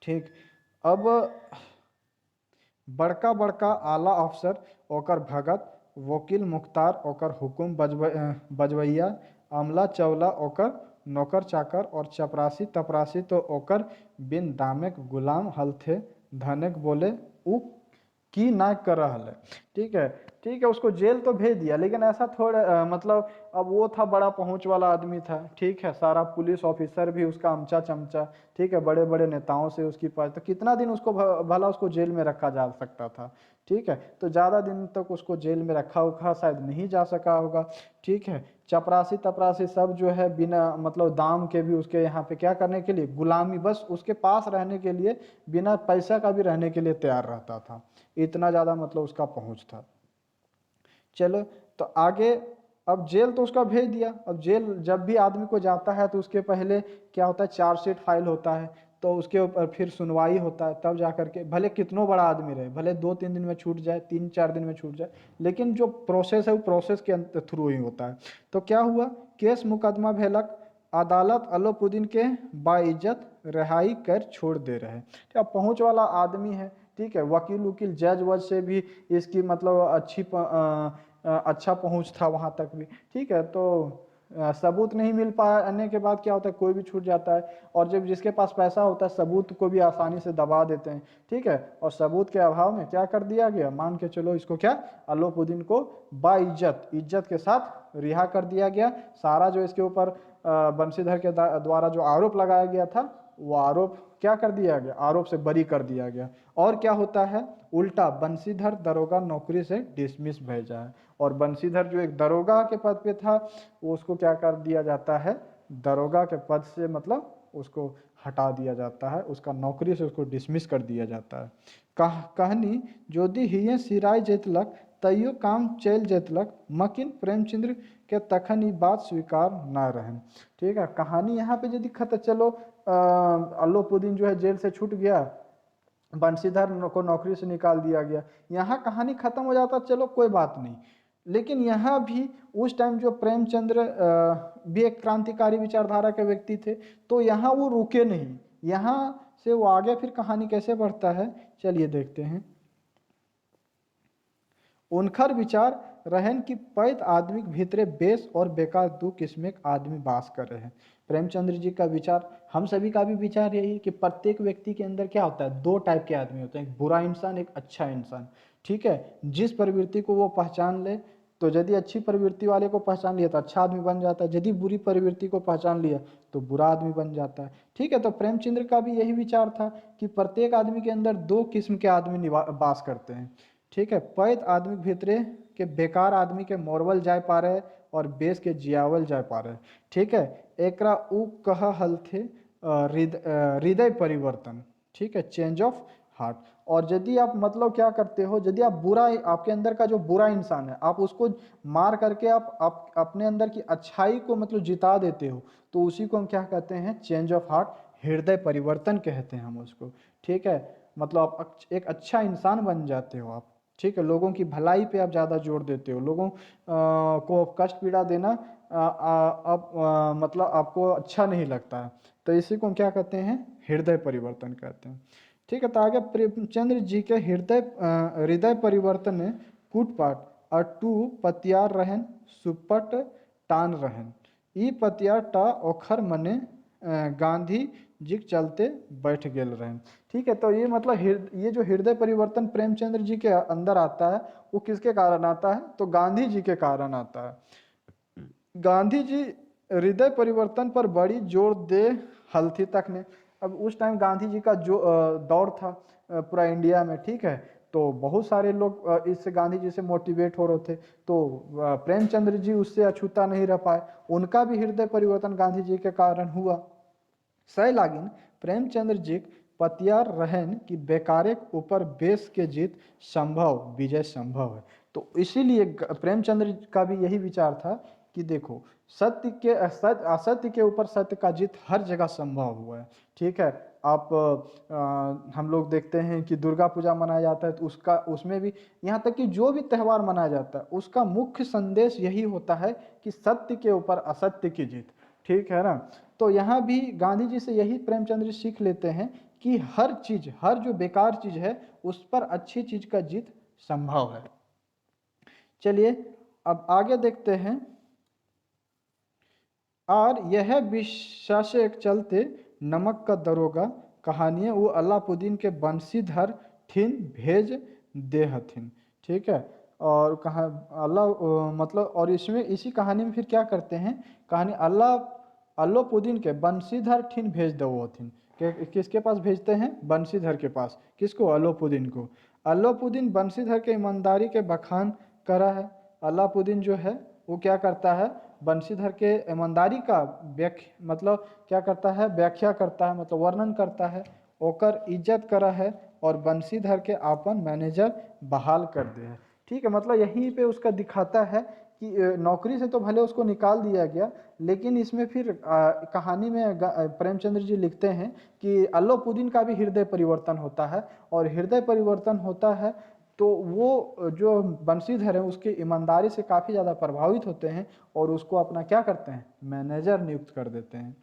Speaker 1: ठीक, अब बड़का बड़का आला अफसर ओकर भगत, वकील मुख्तार ओकर हुकुम बजवैया, अमला चवला ओकर नौकर चाकर, और चपरासी तपरासी तो ओकर बिन दामेक गुलाम हलथे। धनक बोले उ की ना कर रहा है। ठीक है, ठीक है, उसको जेल तो भेज दिया, लेकिन ऐसा थोड़ा मतलब अब वो था बड़ा पहुंच वाला आदमी था। ठीक है, सारा पुलिस ऑफिसर भी उसका अमचा चमचा। ठीक है, बड़े बड़े नेताओं से उसकी तो कितना दिन उसको भला उसको जेल में रखा जा सकता था? ठीक है, तो ज़्यादा दिन तक उसको जेल में रखा उखा शायद नहीं जा सका होगा। ठीक है, चपरासी तपरासी सब जो है बिना मतलब दाम के भी उसके यहाँ पे क्या करने के लिए? गुलामी, बस उसके पास रहने के लिए, बिना पैसा का भी रहने के लिए तैयार रहता था। इतना ज़्यादा मतलब उसका पहुँच था। चलो, तो आगे अब जेल तो उसका भेज दिया। अब जेल जब भी आदमी को जाता है तो उसके पहले क्या होता है? चार्जशीट फाइल होता है, तो उसके ऊपर फिर सुनवाई होता है, तब जा करके भले कितनों बड़ा आदमी रहे, भले 2-3 दिन में छूट जाए, 3-4 दिन में छूट जाए, लेकिन जो प्रोसेस है वो प्रोसेस के थ्रू ही होता है। तो क्या हुआ? केस मुकदमा भेलक, अदालत अल्लोपुदीन के बाइज्जत रिहाई कर छोड़ दे रहे। क्या पहुँच वाला आदमी है। ठीक है, वकील वकील जज वज से भी इसकी मतलब अच्छा पहुंच था वहाँ तक भी। ठीक है, तो सबूत नहीं मिल पाने के बाद क्या होता है? कोई भी छूट जाता है। और जब जिसके पास पैसा होता है सबूत को भी आसानी से दबा देते हैं। ठीक है, और सबूत के अभाव में क्या कर दिया गया? मान के चलो इसको क्या, अल्लोपुदीन को बाइज्जत, इज्जत के साथ रिहा कर दिया गया। सारा जो इसके ऊपर बंशीधर के द्वारा जो आरोप लगाया गया था वो आरोप क्या कर दिया गया? आरोप से बरी कर दिया गया। और क्या होता है? उल्टा बंशीधर दरोगा नौकरी से डिसमिस भेजा है। और बंशीधर जो एक दरोगा के पद पे था वो उसको क्या कर दिया जाता है? दरोगा के पद से मतलब उसको हटा दिया जाता है, उसका नौकरी से उसको डिसमिस कर दिया जाता है। कहनी जोदी हिये सिराय जेतलक तैयो काम चल जेतलक मकिन प्रेमचंद्र के तखन ई बात स्वीकार न रहन। ठीक है, कहानी यहाँ पे जो दिखा था, चलो अल्लोपुदीन जो है जेल से छूट गया, बंशीधर को नौकरी से निकाल दिया गया, यहाँ कहानी खत्म हो जाता, चलो कोई बात नहीं। लेकिन यहाँ भी उस टाइम जो प्रेमचंद्र भी एक क्रांतिकारी विचारधारा के व्यक्ति थे, तो यहाँ वो रुके नहीं, यहाँ से वो आगे फिर कहानी कैसे बढ़ता है चलिए देखते हैं। उनकर विचार रहन कि पैत आदमी के भीतरे बेस और बेकार दो किस्म के आदमी बास कर रहे हैं। प्रेमचंद्र जी का विचार, हम सभी का भी विचार यही कि प्रत्येक व्यक्ति के अंदर क्या होता है, दो टाइप के आदमी होते हैं, एक बुरा इंसान, एक अच्छा इंसान। ठीक है, जिस प्रवृत्ति को वो पहचान ले, तो यदि अच्छी प्रवृत्ति वाले को पहचान लिया तो अच्छा आदमी बन जाता है, यदि बुरी प्रवृत्ति को पहचान लिया तो बुरा आदमी बन जाता है। ठीक है, तो प्रेमचंद्र का भी यही विचार था कि प्रत्येक आदमी के अंदर दो किस्म के आदमी बास करते हैं। ठीक है, पैत आदमी भीतरे के बेकार आदमी के मोरवल जाए पा रहे और बेस के जियावल जाए पा रहे। ठीक है, एकरा उ कह हल थे हृदय परिवर्तन। ठीक है, चेंज ऑफ हार्ट। और यदि आप मतलब क्या करते हो, यदि आप बुरा, आपके अंदर का जो बुरा इंसान है, आप उसको मार करके आप अपने अंदर की अच्छाई को मतलब जिता देते हो, तो उसी को हम क्या कहते हैं, चेंज ऑफ हार्ट, हृदय परिवर्तन कहते हैं हम उसको। ठीक है, मतलब आप एक अच्छा इंसान बन जाते हो आप। ठीक है, लोगों की भलाई पे आप ज़्यादा जोर देते हो, लोगों को कष्ट पीड़ा देना अब मतलब आपको अच्छा नहीं लगता है, तो इसी को हम क्या कहते हैं, हृदय परिवर्तन कहते हैं। ठीक है, तो आगे प्रेमचंद्र जी के हृदय परिवर्तन में कूटपाट अटू पतियार रहन सुपट टान रहन ई पतियार टा ओखर मने गांधी जी के चलते बैठ गेल रहन। ठीक है, तो ये मतलब ये जो हृदय परिवर्तन प्रेमचंद्र जी के अंदर आता है, वो किसके कारण आता है, तो गांधी जी के कारण आता है। गांधी जी हृदय परिवर्तन पर बड़ी जोर दे हल्थी तक ने। अब उस टाइम गांधी जी का जो दौर था पूरा इंडिया में, ठीक है, तो बहुत सारे लोग इससे गांधी जी से मोटिवेट हो रहे थे, तो प्रेमचंद्र जी उससे अछूता नहीं रह पाए, उनका भी हृदय परिवर्तन गांधी जी के कारण हुआ। सै लागिन प्रेमचंद्र जी पतियार रहन कि बेकारे के ऊपर बेस के जीत संभव, विजय संभव है। तो इसीलिए प्रेमचंद्र का भी यही विचार था कि देखो, असत्य के ऊपर सत्य का जीत हर जगह संभव हुआ है। ठीक है, आप हम लोग देखते हैं कि दुर्गा पूजा मनाया जाता है, तो उसमें भी, यहाँ तक कि जो भी त्यौहार मनाया जाता है, उसका मुख्य संदेश यही होता है कि सत्य के ऊपर असत्य की जीत। ठीक है ना, तो यहाँ भी गांधी जी से यही प्रेमचंद्र जी सीख लेते हैं कि हर चीज, हर जो बेकार चीज है, उस पर अच्छी चीज का जीत संभव है। चलिए अब आगे देखते हैं। और यह विश्वास के चलते नमक का दरोगा कहानी वो अलाउद्दीन के बंशीधर ठिन भेज दे हथिन। ठीक है, और कहा अल्लाह मतलब, और इसमें इसी कहानी में फिर क्या करते हैं, कहानी अलाउद्दीन के बंशीधर ठिन भेज दो हथिन। किसके पास भेजते हैं, बंशीधर के पास। किसको, अलाउद्दीन को। अलाउद्दीन बंशीधर के ईमानदारी के बखान करा है। अलाउद्दीन जो है वो क्या करता है, बंशीधर के ईमानदारी का मतलब क्या करता है, व्याख्या करता है, मतलब वर्णन करता है, ओकर इज्जत करा है, और बंशीधर के आपन मैनेजर बहाल कर दे है। ठीक है, मतलब यहीं पे उसका दिखाता है कि नौकरी से तो भले उसको निकाल दिया गया, लेकिन इसमें फिर कहानी में प्रेमचंद्र जी लिखते हैं कि अलाउद्दीन का भी हृदय परिवर्तन होता है, और हृदय परिवर्तन होता है तो वो जो बंशीधर है उसकी ईमानदारी से काफ़ी ज़्यादा प्रभावित होते हैं, और उसको अपना क्या करते हैं, मैनेजर नियुक्त कर देते हैं।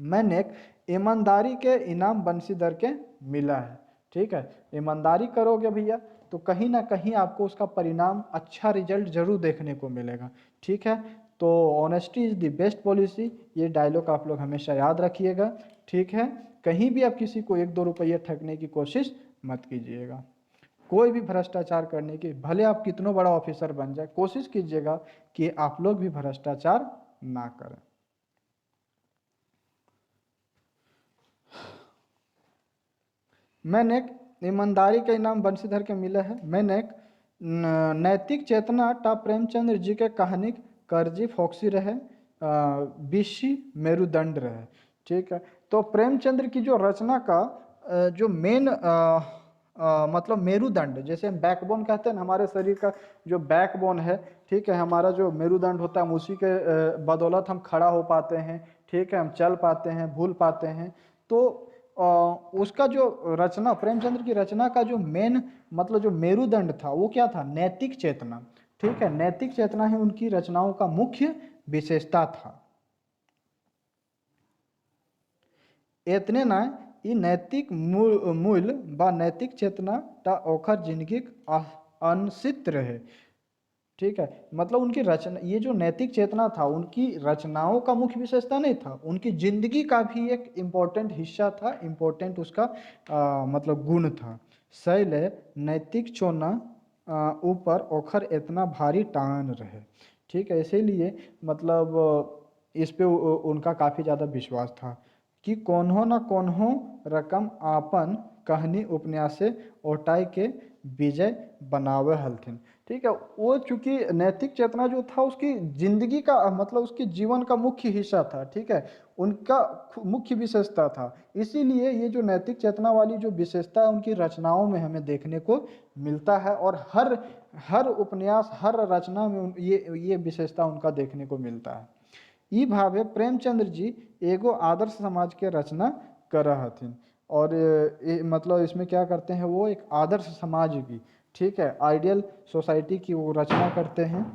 Speaker 1: मैंने एक ईमानदारी के इनाम बंशीधर के मिला है। ठीक है, ईमानदारी करोगे भैया तो कहीं ना कहीं आपको उसका परिणाम, अच्छा रिजल्ट जरूर देखने को मिलेगा। ठीक है, तो honesty is the best policy, ये डायलॉग आप लोग हमेशा याद रखिएगा। ठीक है, कहीं भी आप किसी को 1-2 रुपये ठगने की कोशिश मत कीजिएगा। कोई भी भ्रष्टाचार करने की, भले आप कितना बड़ा ऑफिसर बन जाए, कोशिश कीजिएगा कि आप लोग भी भ्रष्टाचार ना करें। मैंने ईमानदारी का इनाम बंशीधर के मिला है। मैंने नैतिक चेतना टा प्रेमचंद्र जी के कहानी करजी फोक्सी रहे विषि मेरुदंड रहे। ठीक है, तो प्रेमचंद्र की जो रचना का जो मेन मतलब मेरुदंड, जैसे हम बैकबोन कहते हैं ना, हमारे शरीर का जो बैकबोन है, ठीक है, हमारा जो मेरुदंड होता है, हम उसी के बदौलत हम खड़ा हो पाते हैं, ठीक है, हम चल पाते हैं, भूल पाते हैं। तो उसका जो रचना, प्रेमचंद्र की रचना का जो मेन मतलब जो मेरुदंड था वो क्या था? नैतिक चेतना। ठीक है, नैतिक चेतना ही उनकी रचनाओं का मुख्य विशेषता था। एतने ना ई नैतिक मूल्य व नैतिक चेतना ता ओखर जिंदगी अनसित रहे। ठीक है, मतलब उनकी रचना, ये जो नैतिक चेतना था उनकी रचनाओं का मुख्य विशेषता नहीं था, उनकी जिंदगी का भी एक इम्पोर्टेंट हिस्सा था, इम्पोर्टेंट उसका मतलब गुण था। शैल नैतिक चोना ऊपर ओखर इतना भारी टान रहे। ठीक है, इसीलिए मतलब इस पे उनका काफ़ी ज़्यादा विश्वास था कि कोन्हो न कोन्हो रकम आपन कहनी उपन्यासे ओटाई के विजय बनावे हलथिन। ठीक है, वो चूंकि नैतिक चेतना जो था उसकी जिंदगी का मतलब उसके जीवन का मुख्य हिस्सा था। ठीक है, उनका मुख्य विशेषता था, इसीलिए ये जो नैतिक चेतना वाली जो विशेषता है उनकी रचनाओं में हमें देखने को मिलता है, और हर हर उपन्यास, हर रचना में ये विशेषता उनका देखने को मिलता है। ई भावे प्रेमचंद्र जी एगो आदर्श समाज के रचना कर हथिन, और मतलब इसमें क्या करते हैं, वो एक आदर्श समाज की, ठीक है, आइडियल सोसाइटी की वो रचना करते हैं।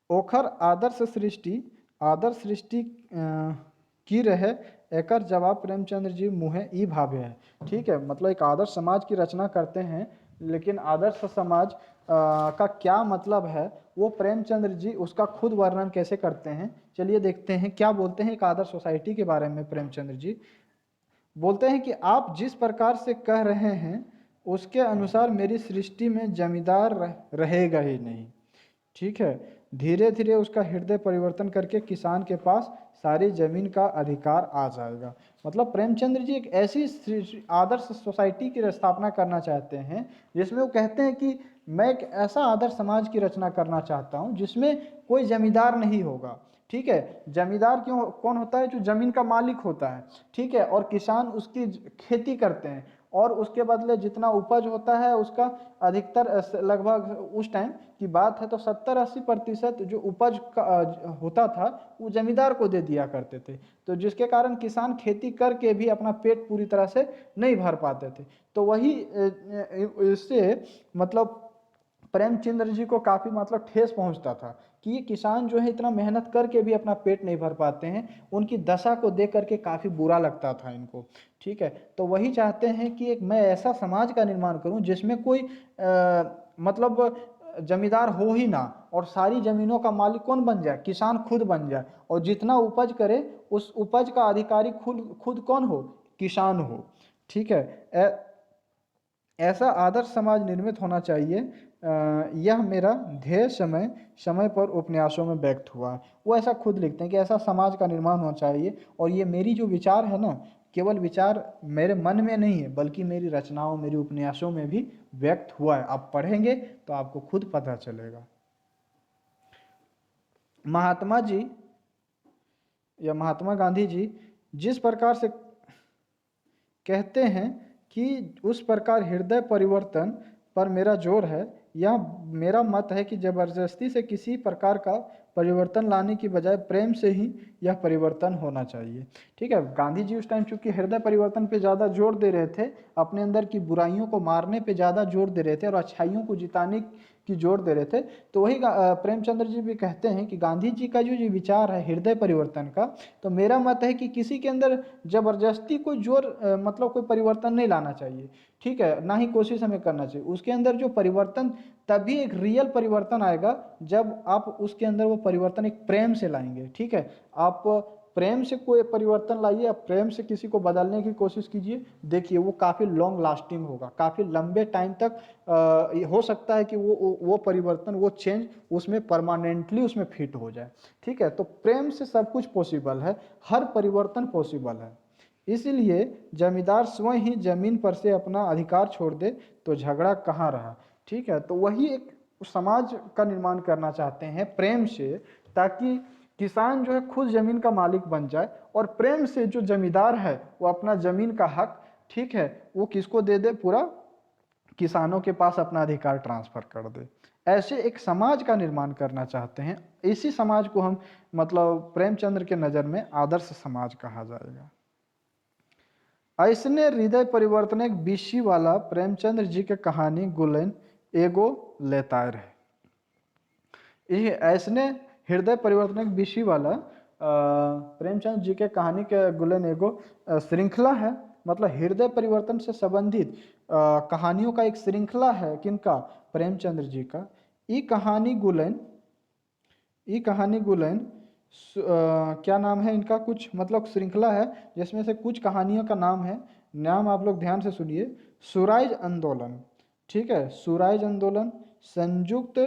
Speaker 1: ओखर आदर्श सृष्टि की रहे एकर जवाब प्रेमचंद्र जी मुहे ई भावे है। ठीक है, मतलब एक आदर्श समाज की रचना करते हैं, लेकिन आदर्श समाज का क्या मतलब है वो प्रेमचंद्र जी उसका खुद वर्णन कैसे करते हैं, चलिए देखते हैं क्या बोलते हैं एक आदर्श सोसाइटी के बारे में। प्रेमचंद्र जी बोलते हैं कि आप जिस प्रकार से कह रहे हैं उसके अनुसार मेरी सृष्टि में जमींदार रहेगा ही नहीं। ठीक है, धीरे धीरे उसका हृदय परिवर्तन करके किसान के पास सारी जमीन का अधिकार आ जाएगा। मतलब प्रेमचंद्र जी एक ऐसी आदर्श सोसाइटी की स्थापना करना चाहते हैं जिसमें वो कहते हैं कि मैं एक ऐसा आदर्श समाज की रचना करना चाहता हूं जिसमें कोई जमींदार नहीं होगा। ठीक है, जमींदार क्यों, कौन होता है? जो जमीन का मालिक होता है। ठीक है, और किसान उसकी खेती करते हैं, और उसके बदले जितना उपज होता है उसका अधिकतर लगभग उस टाइम की बात है तो 70-80% जो उपज का होता था वो जमींदार को दे दिया करते थे, तो जिसके कारण किसान खेती करके भी अपना पेट पूरी तरह से नहीं भर पाते थे। तो वही इससे मतलब प्रेमचंद्र जी को काफ़ी मतलब ठेस पहुंचता था कि ये किसान जो है इतना मेहनत करके भी अपना पेट नहीं भर पाते हैं, उनकी दशा को देख करके काफ़ी बुरा लगता था इनको। ठीक है, तो वही चाहते हैं कि एक मैं ऐसा समाज का निर्माण करूं जिसमें कोई मतलब जमींदार हो ही ना, और सारी जमीनों का मालिक कौन बन जाए? किसान खुद बन जाए, और जितना उपज करे उस उपज का अधिकारी खुद खुद कौन हो? किसान हो। ठीक है, ऐसा आदर्श समाज निर्मित होना चाहिए। यह मेरा ध्येय समय समय पर उपन्यासों में व्यक्त हुआ है। वो ऐसा खुद लिखते हैं कि ऐसा समाज का निर्माण होना चाहिए, और ये मेरी जो विचार है ना, केवल विचार मेरे मन में नहीं है बल्कि मेरी रचनाओं, मेरी उपन्यासों में भी व्यक्त हुआ है। आप पढ़ेंगे तो आपको खुद पता चलेगा। महात्मा जी या महात्मा गांधी जी जिस प्रकार से कहते हैं कि उस प्रकार हृदय परिवर्तन पर मेरा जोर है, यह मेरा मत है कि जबरदस्ती से किसी प्रकार का परिवर्तन लाने की बजाय प्रेम से ही यह परिवर्तन होना चाहिए। ठीक है, गांधी जी उस टाइम चूंकि हृदय परिवर्तन पे ज़्यादा जोर दे रहे थे, अपने अंदर की बुराइयों को मारने पे ज़्यादा जोर दे रहे थे और अच्छाइयों को जिताने की जोर दे रहे थे, तो वही प्रेमचंद्र जी भी कहते हैं कि गांधी जी का जो ये विचार है हृदय परिवर्तन का, तो मेरा मत है कि किसी के अंदर जबरदस्ती कोई जोर मतलब कोई परिवर्तन नहीं लाना चाहिए। ठीक है, ना ही कोशिश हमें करना चाहिए। उसके अंदर जो परिवर्तन, तभी एक रियल परिवर्तन आएगा जब आप उसके अंदर वो परिवर्तन एक प्रेम से लाएंगे। ठीक है, आप प्रेम से कोई परिवर्तन लाइए, आप प्रेम से किसी को बदलने की कोशिश कीजिए, देखिए वो काफ़ी लॉन्ग लास्टिंग होगा, काफ़ी लंबे टाइम तक हो सकता है कि वो परिवर्तन, वो चेंज उसमें परमानेंटली उसमें फिट हो जाए। ठीक है, तो प्रेम से सब कुछ पॉसिबल है, हर परिवर्तन पॉसिबल है। इसीलिए जमींदार स्वयं ही जमीन पर से अपना अधिकार छोड़ दे तो झगड़ा कहाँ रहा। ठीक है, तो वही एक उस समाज का निर्माण करना चाहते हैं प्रेम से, ताकि किसान जो है खुद जमीन का मालिक बन जाए, और प्रेम से जो जमींदार है वो अपना जमीन का हक, ठीक है, वो किसको दे दे, पूरा किसानों के पास अपना अधिकार ट्रांसफर कर दे। ऐसे एक समाज का निर्माण करना चाहते हैं। इसी समाज को हम मतलब प्रेमचंद्र के नज़र में आदर्श समाज कहा जाएगा। ऐसने हृदय परिवर्तन एक विषय वाला प्रेमचंद्र जी के कहानी गुलेन एगो लेतार है। ये ऐसने हृदय परिवर्तन एक विषय वाला प्रेमचंद जी के कहानी के गुलेन एगो श्रृंखला है, मतलब हृदय परिवर्तन से संबंधित कहानियों का एक श्रृंखला है। किनका? प्रेमचंद्र जी का। ये कहानी गुलेन क्या नाम है इनका, कुछ मतलब श्रृंखला है जिसमें से कुछ कहानियों का नाम है, नाम आप लोग ध्यान से सुनिए। सुराइज आंदोलन, ठीक है, सुराइज आंदोलन, संयुक्त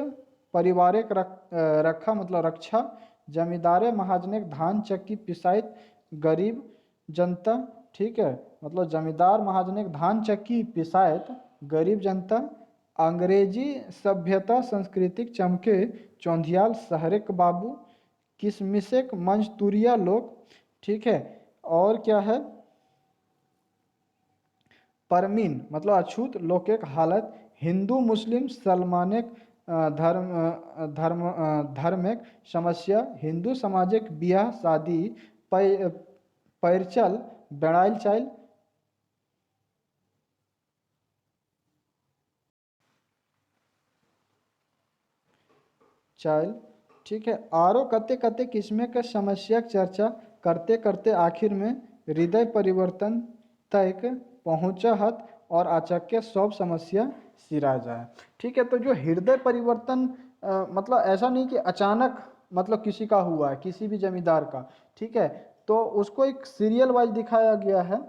Speaker 1: पारिवारिक रखा मतलब रक्षा, जमींदारे महाजने धान चक्की पिसाइत गरीब जनता, ठीक है, मतलब जमींदार महाजने धान चक्की पिसाइत गरीब जनता, अंग्रेजी सभ्यता सांस्कृतिक चमके चौंधियाल शहरेक बाबू, किसमिसेक मंचतुरिया लोग, ठीक है, और क्या है, परमीन मतलब अछूत लोकेक हालत, हिंदू मुस्लिम सलमानेक धर्मेक समस्या, हिंदू समाजिक बियाह शादी पैरचल बेड़ाइल चाइल, चाइल, ठीक है, आरो कते कते किस्में के समस्या की चर्चा करते करते आखिर में हृदय परिवर्तन तक पहुँचत और आचक्य सब समस्या सिरा जाए। ठीक है, तो जो हृदय परिवर्तन मतलब ऐसा नहीं कि अचानक मतलब किसी का हुआ है, किसी भी जमींदार का, ठीक है, तो उसको एक सीरियल वाइज दिखाया गया है।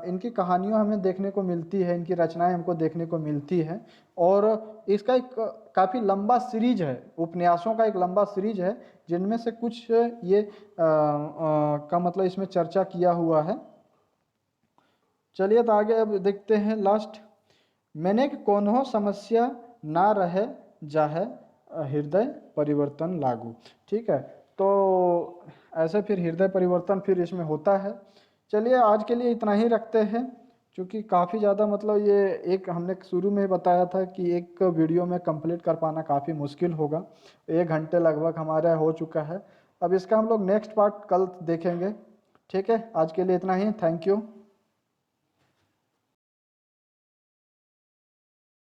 Speaker 1: इनकी कहानियाँ हमें देखने को मिलती है, इनकी रचनाएं हमको देखने को मिलती है, और इसका एक काफ़ी लंबा सीरीज है, उपन्यासों का एक लंबा सीरीज है, जिनमें से कुछ ये का मतलब इसमें चर्चा किया हुआ है। चलिए तो आगे अब देखते हैं लास्ट। मैंने कोनो समस्या ना रहे जाहे हृदय परिवर्तन लागू, ठीक है, तो ऐसे फिर हृदय परिवर्तन फिर इसमें होता है। चलिए आज के लिए इतना ही रखते हैं, क्योंकि काफ़ी ज़्यादा मतलब ये एक हमने शुरू में ही बताया था कि एक वीडियो में कंप्लीट कर पाना काफ़ी मुश्किल होगा। 1 घंटे लगभग हमारा हो चुका है। अब इसका हम लोग नेक्स्ट पार्ट कल देखेंगे। ठीक है, आज के लिए इतना ही, थैंक यू।